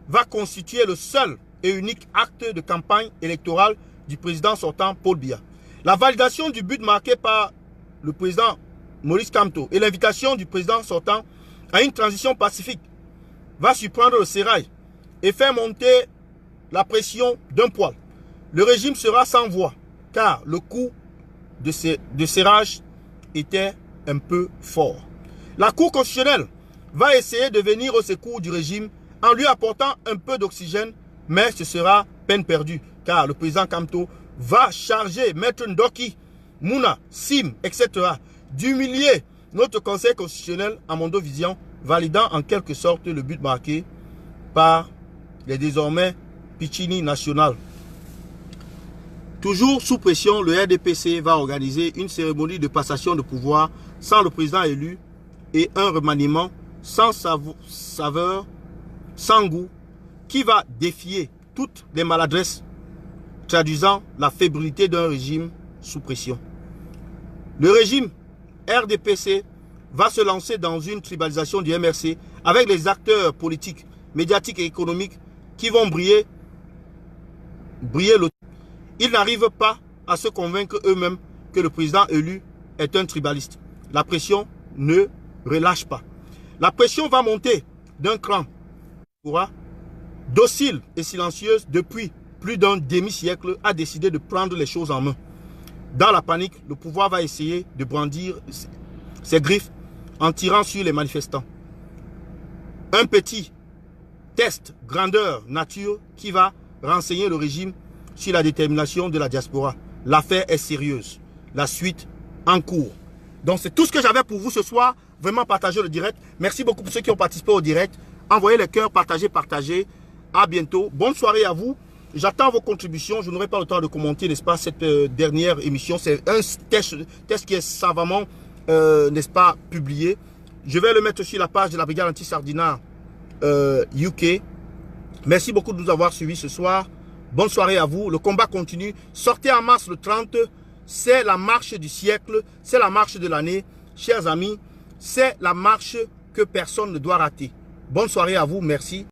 va constituer le seul et unique acte de campagne électorale du président sortant Paul Biya. La validation du but marqué par le président Maurice Kamto et l'invitation du président sortant à une transition pacifique va surprendre le sérail et faire monter la pression d'un poil. Le régime sera sans voix car le coup de serrage était un peu fort. La Cour constitutionnelle va essayer de venir au secours du régime en lui apportant un peu d'oxygène, mais ce sera peine perdue car le président Kamto va charger Maître Ndoki, Mouna, Sim, etc. d'humilier notre Conseil constitutionnel à Mondovision, validant en quelque sorte le but marqué par les désormais Pichini National. Toujours sous pression, le RDPC va organiser une cérémonie de passation de pouvoir sans le président élu et un remaniement sans saveur, sans goût, qui va défier toutes les maladresses, traduisant la fébrilité d'un régime sous pression. Le régime RDPC va se lancer dans une tribalisation du MRC avec les acteurs politiques, médiatiques et économiques qui vont briller le. Ils n'arrivent pas à se convaincre eux-mêmes que le président élu est un tribaliste. La pression ne relâche pas. La pression va monter d'un cran. Docile et silencieuse depuis plus d'un demi-siècle, a décidé de prendre les choses en main. Dans la panique, le pouvoir va essayer de brandir ses griffes en tirant sur les manifestants. Un petit test grandeur nature qui va renseigner le régime sur la détermination de la diaspora. L'affaire est sérieuse. La suite en cours. Donc c'est tout ce que j'avais pour vous ce soir. Vraiment partagez le direct. Merci beaucoup pour ceux qui ont participé au direct. Envoyez les cœurs, partagez. À bientôt. Bonne soirée à vous. J'attends vos contributions. Je n'aurai pas le temps de commenter, n'est-ce pas, cette dernière émission. C'est un test qui est savamment, n'est-ce pas, publié. Je vais le mettre sur la page de la Brigade Anti-Sardinat UK. Merci beaucoup de nous avoir suivis ce soir. Bonne soirée à vous. Le combat continue. Sortez en mars le 30. C'est la marche du siècle. C'est la marche de l'année. Chers amis, c'est la marche que personne ne doit rater. Bonne soirée à vous. Merci.